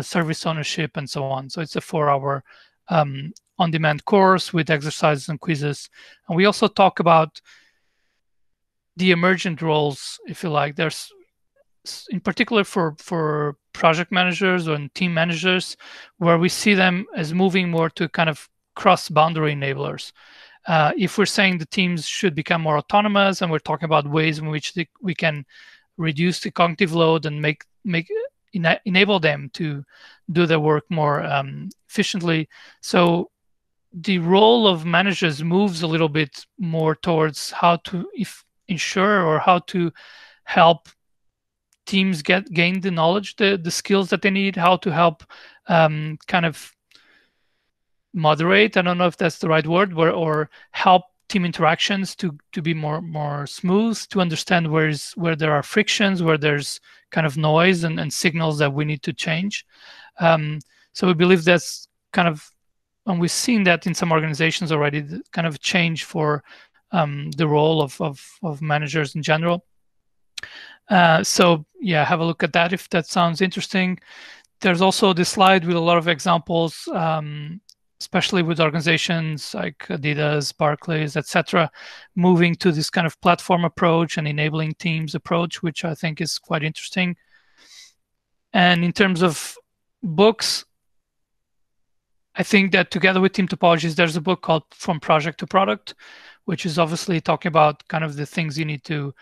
S1: service ownership, and so on. So it's a 4-hour on-demand course with exercises and quizzes. And we also talk about the emergent roles, if you like. There's, in particular for project managers and team managers, where we see them as moving more to kind of cross-boundary enablers. If we're saying the teams should become more autonomous, and we're talking about ways in which we can reduce the cognitive load and enable them to do their work more efficiently. So the role of managers moves a little bit more towards how to ensure or how to help teams gain the knowledge, the skills that they need, how to help kind of moderate, I don't know if that's the right word, or help team interactions to be more smooth, to understand where there are frictions, where there's kind of noise and signals that we need to change. So we believe that's kind of, and we've seen that in some organizations already, the kind of change for the role of managers in general. So yeah, have a look at that if that sounds interesting. There's also this slide with a lot of examples, especially with organizations like Adidas, Barclays, etc., moving to this kind of platform approach and enabling teams approach, which I think is quite interesting. And in terms of books, I think that together with Team Topologies, there's a book called From Project to Product, which is obviously talking about kind of the things you need to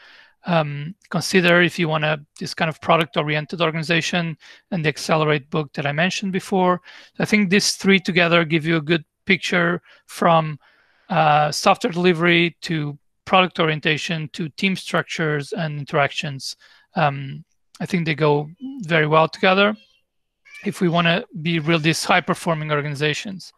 S1: consider if you want this kind of product-oriented organization, and the Accelerate book that I mentioned before. I think these three together give you a good picture from software delivery to product orientation to team structures and interactions. I think they go very well together if we want to be real these high-performing organizations.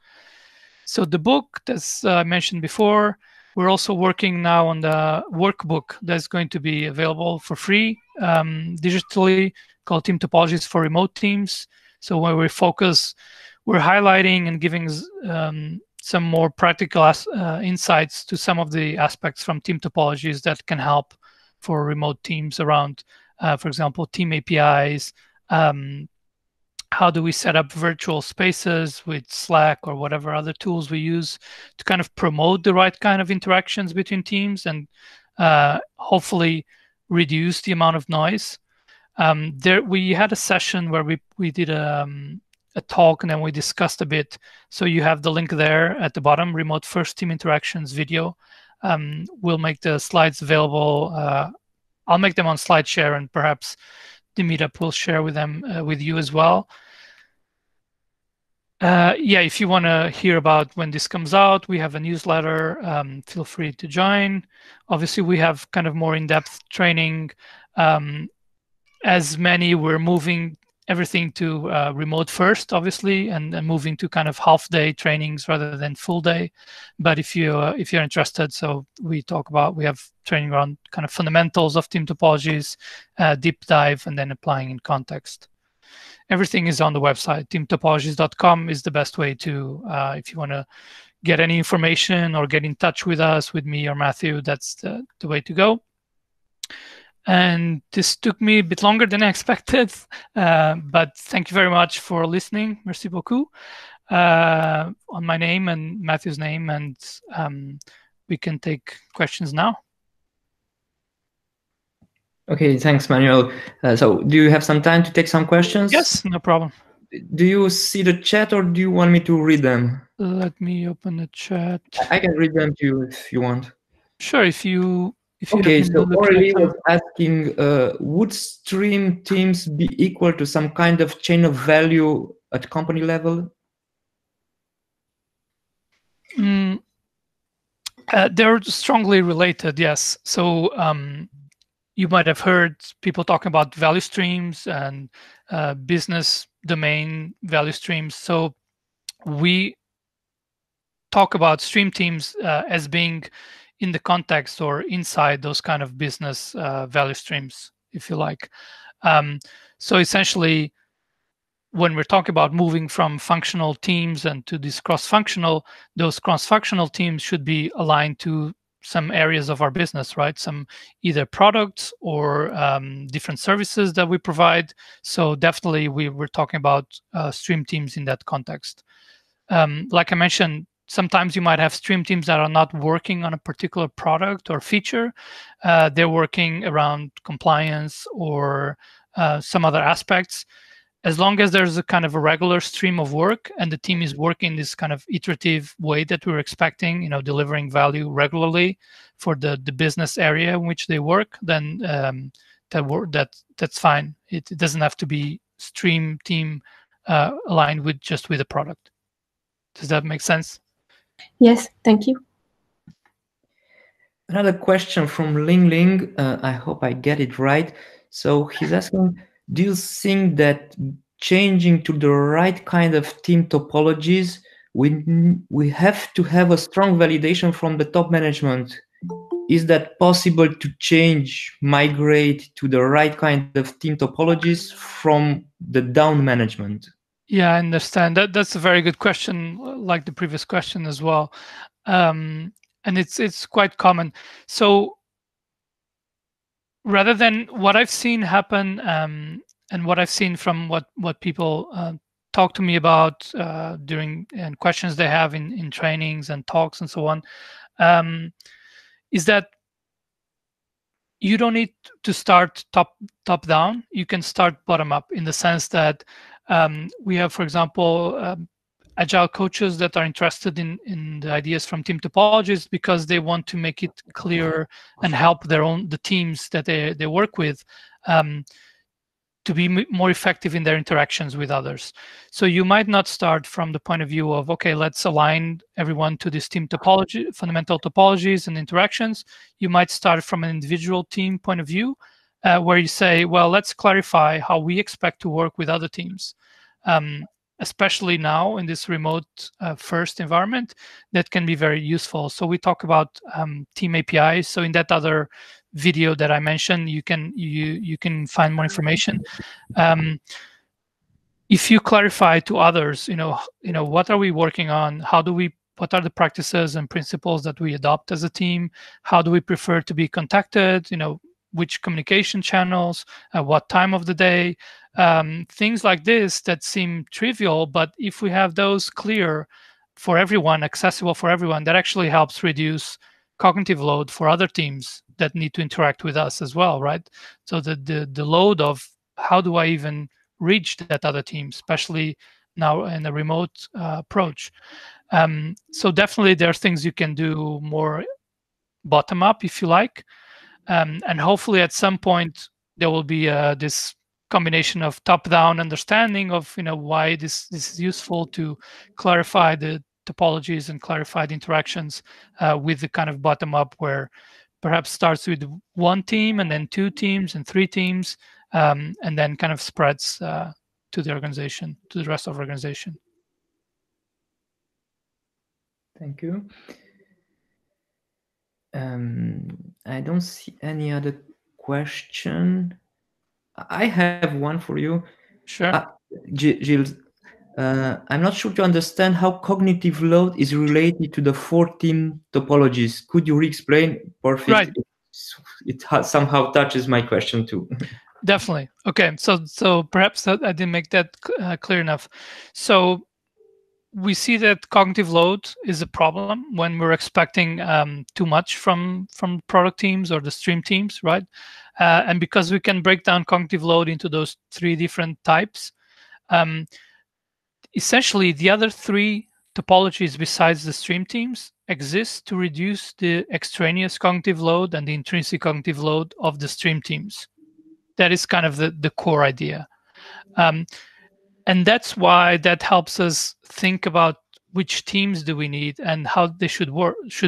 S1: So the book, as I mentioned before, we're also working now on the workbook that's going to be available for free digitally, called Team Topologies for Remote Teams. So where we're highlighting and giving some more practical insights to some of the aspects from Team Topologies that can help for remote teams around, for example, team APIs. How do we set up virtual spaces with Slack or whatever other tools we use to kind of promote the right kind of interactions between teams and hopefully reduce the amount of noise. We had a session where we did a talk, and then we discussed a bit. So you have the link there at the bottom, Remote First Team Interactions video. We'll make the slides available. I'll make them on SlideShare, and perhaps the meetup will share with them with you as well. Yeah, if you want to hear about when this comes out, we have a newsletter. Feel free to join. Obviously, we have kind of more in-depth training. As many, we're moving everything to remote first, obviously, and moving to kind of half-day trainings rather than full-day. But if you're interested, so we have training around kind of fundamentals of team topologies, deep dive, and then applying in context. Everything is on the website. Teamtopologies.com is the best way to, if you want to get any information or get in touch with us, with me or Matthew, that's the way to go. And this took me a bit longer than I expected, but thank you very much for listening. Merci beaucoup. On my name and Matthew's name, and we can take questions now.
S2: Okay, thanks, Manuel. So do you have some time to take some questions?
S1: Yes, no problem.
S2: Do you see the chat, or do you want me to read them?
S1: Let me open the chat.
S2: I can read them to you if you want.
S1: Sure, if you
S2: okay, so Aurélie was asking, would stream teams be equal to some kind of chain of value at company level?
S1: They're strongly related, yes. So you might have heard people talking about value streams and business domain value streams. So we talk about stream teams as being in the context or inside those kind of business value streams, if you like. So essentially, when we're talking about moving from functional teams and to this cross-functional, those cross-functional teams should be aligned to some areas of our business, right? Some either products or different services that we provide. So definitely we're talking about stream teams in that context. Like I mentioned, sometimes you might have stream teams that are not working on a particular product or feature. They're working around compliance or some other aspects. As long as there's a kind of a regular stream of work and the team is working this kind of iterative way that we're expecting, delivering value regularly for the business area in which they work, then that's fine. It doesn't have to be stream team aligned with the product. Does that make sense?
S3: Yes, thank you.
S2: Another question from Ling Ling. I hope I get it right. So he's asking, do you think that changing to the right kind of team topologies, we have to have a strong validation from the top management? Is that possible to migrate to the right kind of team topologies from the down management?
S1: Yeah, I understand. That's a very good question, like the previous question as well. And it's quite common. So rather than what I've seen happen, and what I've seen from what people talk to me about during and questions they have in trainings and talks and so on, is that you don't need to start top down. You can start bottom up, in the sense that we have, for example, agile coaches that are interested in the ideas from team topologies because they want to make it clear and help the teams that they work with to be more effective in their interactions with others. So you might not start from the point of view of, okay, let's align everyone to this team topology, fundamental topologies and interactions. You might start from an individual team point of view, where you say, well, let's clarify how we expect to work with other teams. Especially now in this remote first environment, that can be very useful. So we talk about team APIs. So in that other video that I mentioned, you can find more information. If you clarify to others, what are we working on? What are the practices and principles that we adopt as a team? How do we prefer to be contacted? Which communication channels, at what time of the day, things like this that seem trivial, but if we have those clear for everyone, accessible for everyone, that actually helps reduce cognitive load for other teams that need to interact with us as well, right? So the load of how do I even reach that other team, especially now in a remote approach. So definitely there are things you can do more bottom up, if you like. And hopefully at some point there will be this combination of top-down understanding of why this is useful to clarify the topologies and clarify the interactions with the kind of bottom-up, where perhaps starts with one team and then two teams and three teams, and then kind of spreads to the organization, to the rest of the organization.
S2: Thank you. I don't see any other question. I have one for you.
S1: Sure.
S2: Gilles, I'm not sure to understand how cognitive load is related to the 4 team topologies. Could you re-explain? Perfect.
S1: Right.
S2: It somehow touches my question too.
S1: Definitely. Okay. So perhaps I didn't make that clear enough. So we see that cognitive load is a problem when we're expecting too much from product teams or the stream teams, right? And because we can break down cognitive load into those 3 different types, essentially the other 3 topologies besides the stream teams exist to reduce the extraneous cognitive load and the intrinsic cognitive load of the stream teams. That is kind of the core idea. And that's why that helps us think about which teams do we need and how they should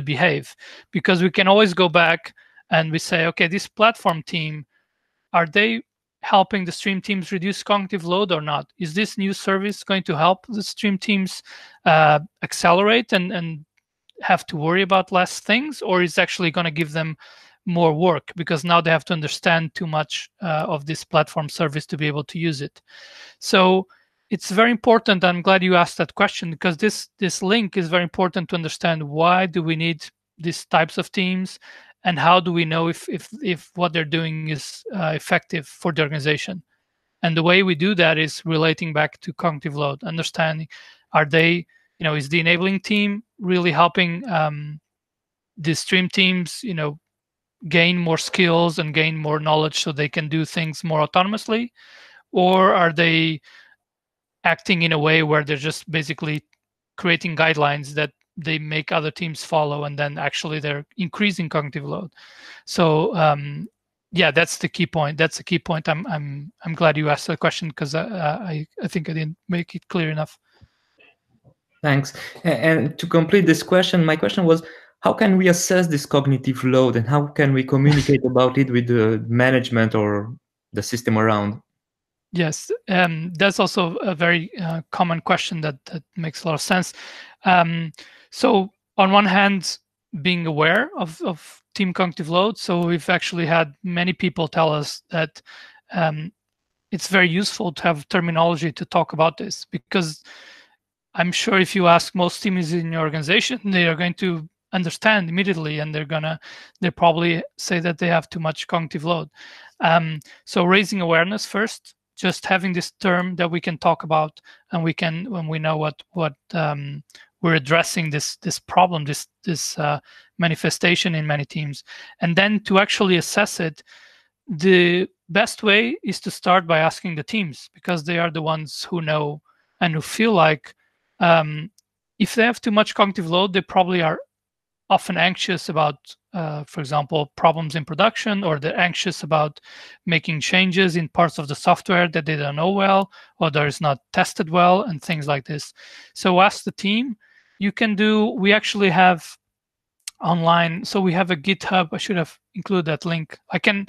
S1: behave, because we can always go back and we say, okay, this platform team, are they helping the stream teams reduce cognitive load or not? Is this new service going to help the stream teams accelerate and have to worry about less things, or is actually going to give them more work because now they have to understand too much of this platform service to be able to use it? So it's very important. I'm glad you asked that question, because this link is very important to understand why do we need these types of teams, and how do we know if what they're doing is effective for the organization. And the way we do that is relating back to cognitive load, understanding, are they, is the enabling team really helping the stream teams, gain more skills and gain more knowledge so they can do things more autonomously? Or are they acting in a way where they're just basically creating guidelines that they make other teams follow, and then actually they're increasing cognitive load? So yeah, that's the key point. That's the key point. I'm glad you asked that question, because I think I didn't make it clear enough.
S2: Thanks. And to complete this question, my question was, how can we assess this cognitive load, and how can we communicate about it with the management or the system around?
S1: Yes, that's also a very common question that makes a lot of sense. So on one hand, being aware of team cognitive load. So we've actually had many people tell us that it's very useful to have terminology to talk about this, because I'm sure if you ask most teams in your organization, they are going to understand immediately, and they probably say that they have too much cognitive load. So raising awareness first, just having this term that we can talk about, and when we know what we're addressing this problem, this manifestation in many teams, and then to actually assess it, the best way is to start by asking the teams, because they are the ones who know and who feel like if they have too much cognitive load, they probably are often anxious about, for example, problems in production, or they're anxious about making changes in parts of the software that they don't know well, or that is not tested well, and things like this. So ask the team. We actually have online, so we have a GitHub. I should have included that link. I can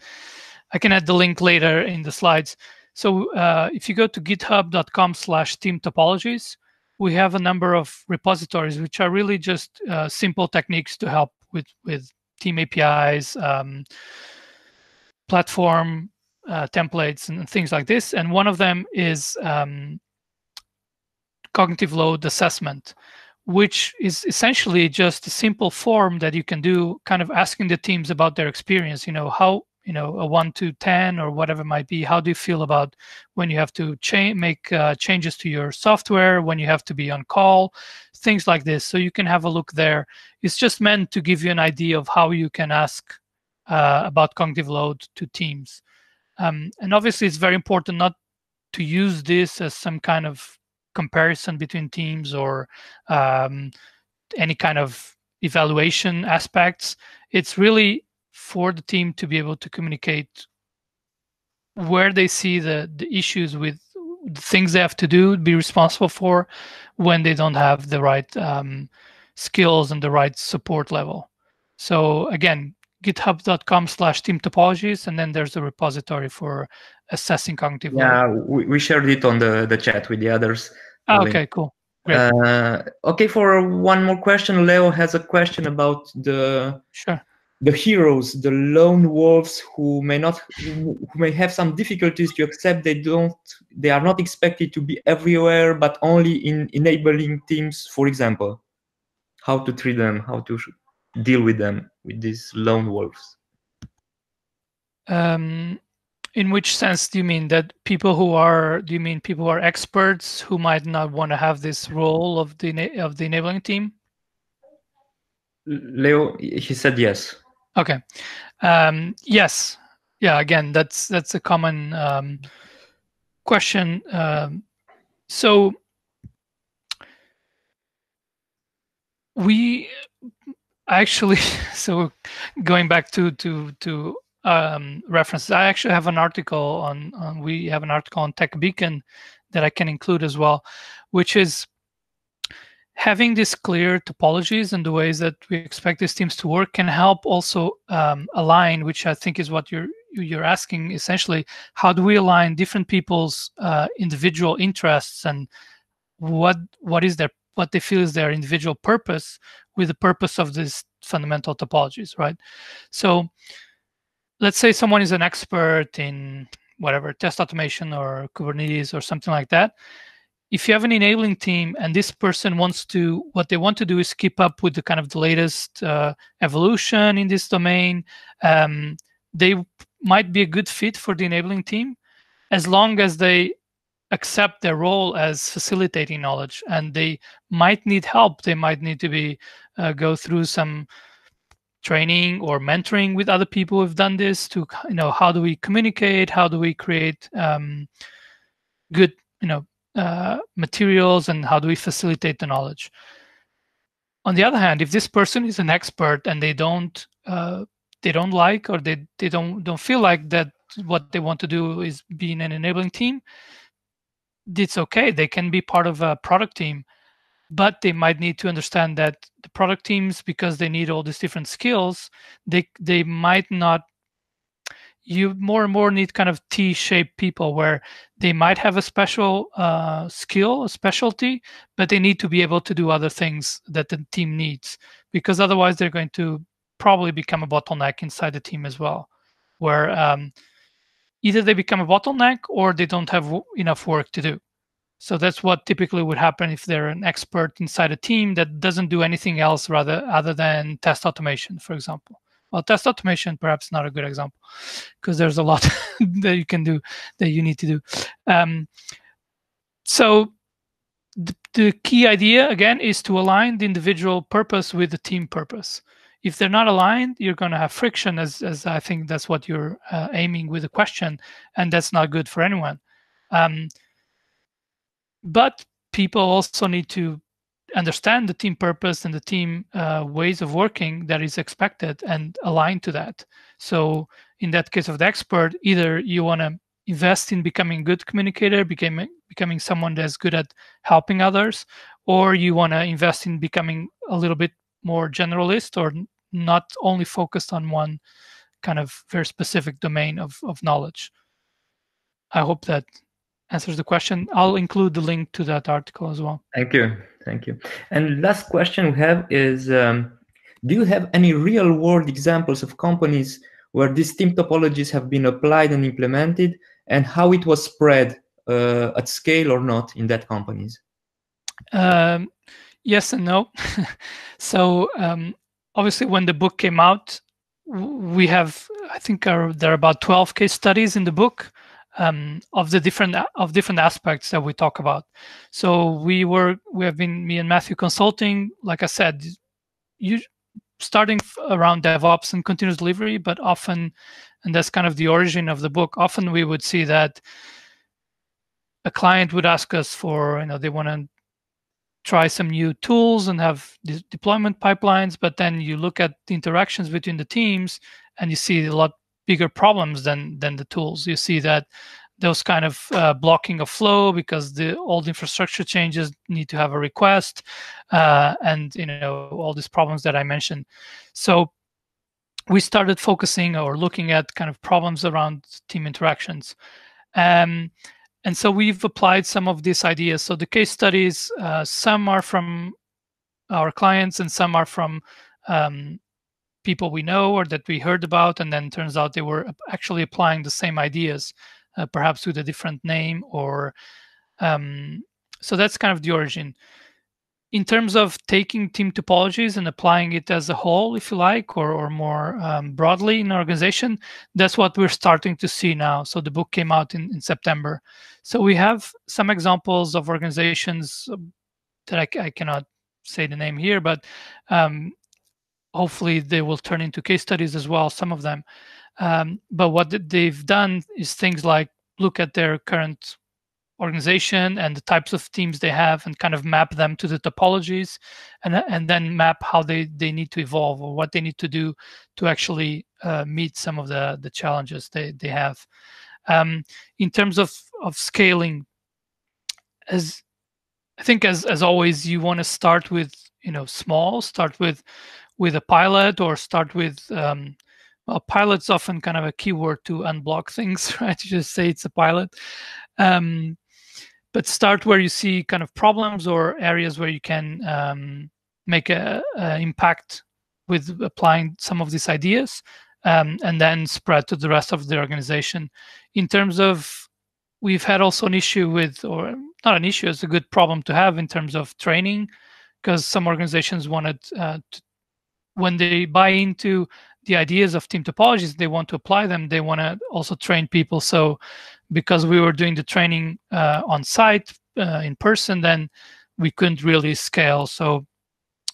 S1: add the link later in the slides. So if you go to github.com/team topologies, we have a number of repositories which are really just simple techniques to help with team APIs, platform templates, and things like this. And one of them is cognitive load assessment, which is essentially just a simple form that you can do, kind of asking the teams about their experience. How, a 1 to 10 or whatever it might be, how do you feel about when you have to make changes to your software, when you have to be on call, things like this. So you can have a look there. It's just meant to give you an idea of how you can ask about cognitive load to teams. And obviously it's very important not to use this as some kind of comparison between teams, or any kind of evaluation aspects. It's really for the team to be able to communicate where they see the issues with the things they have to do, be responsible for, when they don't have the right skills and the right support level. So again, github.com/team topologies, and then there's a repository for assessing cognitive load.
S2: Yeah, we shared it on the chat with the others.
S1: Okay, cool. Great.
S2: Okay, for one more question, Leo has a question about the
S1: Sure.
S2: the heroes, the lone wolves who may have some difficulties to accept they are not expected to be everywhere, but only in enabling teams, for example. How to treat them, how to deal with them, with these lone wolves.
S1: In which sense do you mean that people who are? Do you mean people who are experts who might not want to have this role of the enabling team?
S2: Leo, he said yes.
S1: Okay. Yes. Yeah. Again, that's a common question. So we actually, so going back to references, I actually have an article on we have an article on Tech Beacon that I can include as well, which is having these clear topologies and the ways that we expect these teams to work can help also align, which I think is what you're asking essentially. How do we align different people's individual interests and what they feel is their individual purpose with the purpose of these fundamental topologies, right? So let's say someone is an expert in whatever, test automation or Kubernetes or something like that. If you have an enabling team and this person what they want to do is keep up with the kind of the latest evolution in this domain, they might be a good fit for the enabling team as long as they accept their role as facilitating knowledge, and they might need help. They might need to go through some training or mentoring with other people who have done this to, how do we communicate? How do we create good, materials, and how do we facilitate the knowledge? On the other hand, if this person is an expert and they don't like, or they don't feel like that what they want to do is being an enabling team, it's okay. They can be part of a product team, but they might need to understand that the product teams, because they need all these different skills, they might not. You more and more need kind of T-shaped people where they might have a special skill, a specialty, but they need to be able to do other things that the team needs, because otherwise they're going to probably become a bottleneck inside the team as well, where either they become a bottleneck or they don't have enough work to do. So that's what typically would happen if they're an expert inside a team that doesn't do anything else other than test automation, for example. Well, test automation perhaps not a good example because there's a lot that you can do that you need to do. So the key idea again is to align the individual purpose with the team purpose. If they're not aligned, you're going to have friction, as I think that's what you're aiming with the question, and that's not good for anyone. But people also need to understand the team purpose and the team ways of working that is expected and align to that. So in that case of the expert, either you want to invest in becoming a good communicator, becoming someone that's good at helping others, or you want to invest in becoming a little bit more generalist or not only focused on one kind of very specific domain of knowledge. I hope that answers the question. I'll include the link to that article as well.
S2: Thank you. And last question we have is, do you have any real world examples of companies where these team topologies have been applied and implemented, and how it was spread at scale or not in that companies?
S1: Yes and no. So obviously when the book came out, we have, I think there are about 12 case studies in the book of different aspects that we talk about. So we have been, me and Matthew, consulting, like I said, starting around DevOps and continuous delivery, but often, and that's kind of the origin of the book, often we would see that a client would ask us for, they want to try some new tools and have these deployment pipelines, but then you look at the interactions between the teams and you see a lot bigger problems than the tools. You see that those kind of blocking of flow because all the infrastructure changes need to have a request, and all these problems that I mentioned. So we started focusing or looking at kind of problems around team interactions. And so we've applied some of these ideas. So the case studies, some are from our clients and some are from people we know or that we heard about, and then turns out they were actually applying the same ideas, perhaps with a different name, or so that's kind of the origin. In terms of taking team topologies and applying it as a whole, if you like, or more broadly in an organization, that's what we're starting to see now. So the book came out in September. So we have some examples of organizations that I cannot say the name here, but hopefully they will turn into case studies as well, some of them. But what they've done is things like look at their current organization and the types of teams they have and kind of map them to the topologies, and then map how they need to evolve or what they need to do to actually meet some of the challenges they have. In terms of scaling, as I think as always, you want to start with small, start with a pilot, or start with well, pilot's often kind of a keyword to unblock things, right? You just say it's a pilot. But start where you see kind of problems or areas where you can make a impact with applying some of these ideas, and then spread to the rest of the organization. In terms of, we've had also an issue with, or not an issue, it's a good problem to have in terms of training, because some organizations wanted when they buy into the ideas of team topologies, they want to apply them, they want to also train people. So because we were doing the training on site, in person, then we couldn't really scale. So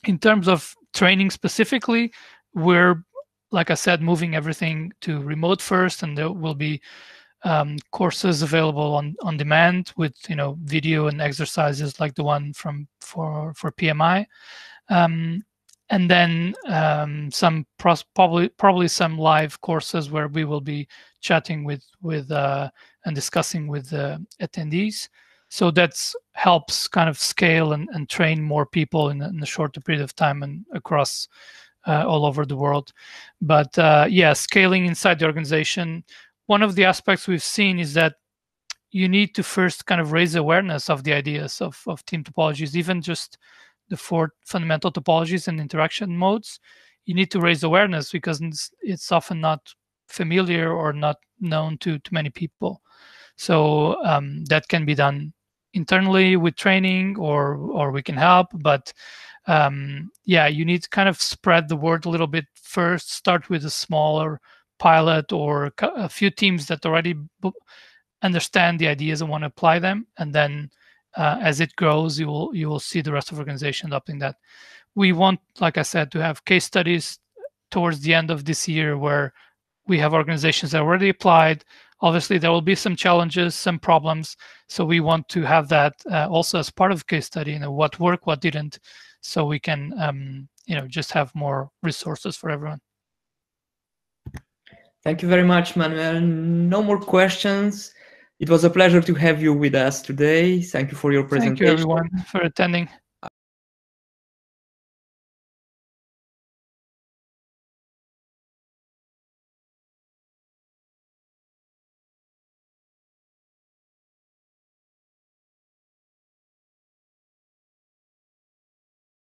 S1: in terms of training specifically, we're, like I said, moving everything to remote first, and there will be courses available on demand with video and exercises like the one for PMI. And then some probably some live courses where we will be chatting with and discussing with the attendees. So that helps kind of scale and train more people in a shorter period of time and across all over the world. But yeah, scaling inside the organization, one of the aspects we've seen is that you need to first kind of raise awareness of the ideas of team topologies, even just the 4 fundamental topologies and interaction modes. You need to raise awareness because it's often not familiar or not known to many people. So that can be done internally with training, or we can help. But yeah, you need to kind of spread the word a little bit first. Start with a smaller pilot or a few teams that already understand the ideas and want to apply them, and then as it grows, you will see the rest of the organization adopting that. We want, like I said, to have case studies towards the end of this year where we have organizations that already applied. Obviously, there will be some challenges, some problems. So we want to have that also as part of the case study, what worked, what didn't, so we can just have more resources for everyone.
S2: Thank you very much, Manuel. No more questions. It was a pleasure to have you with us today. Thank you for your presentation.
S1: Thank you, everyone, for attending.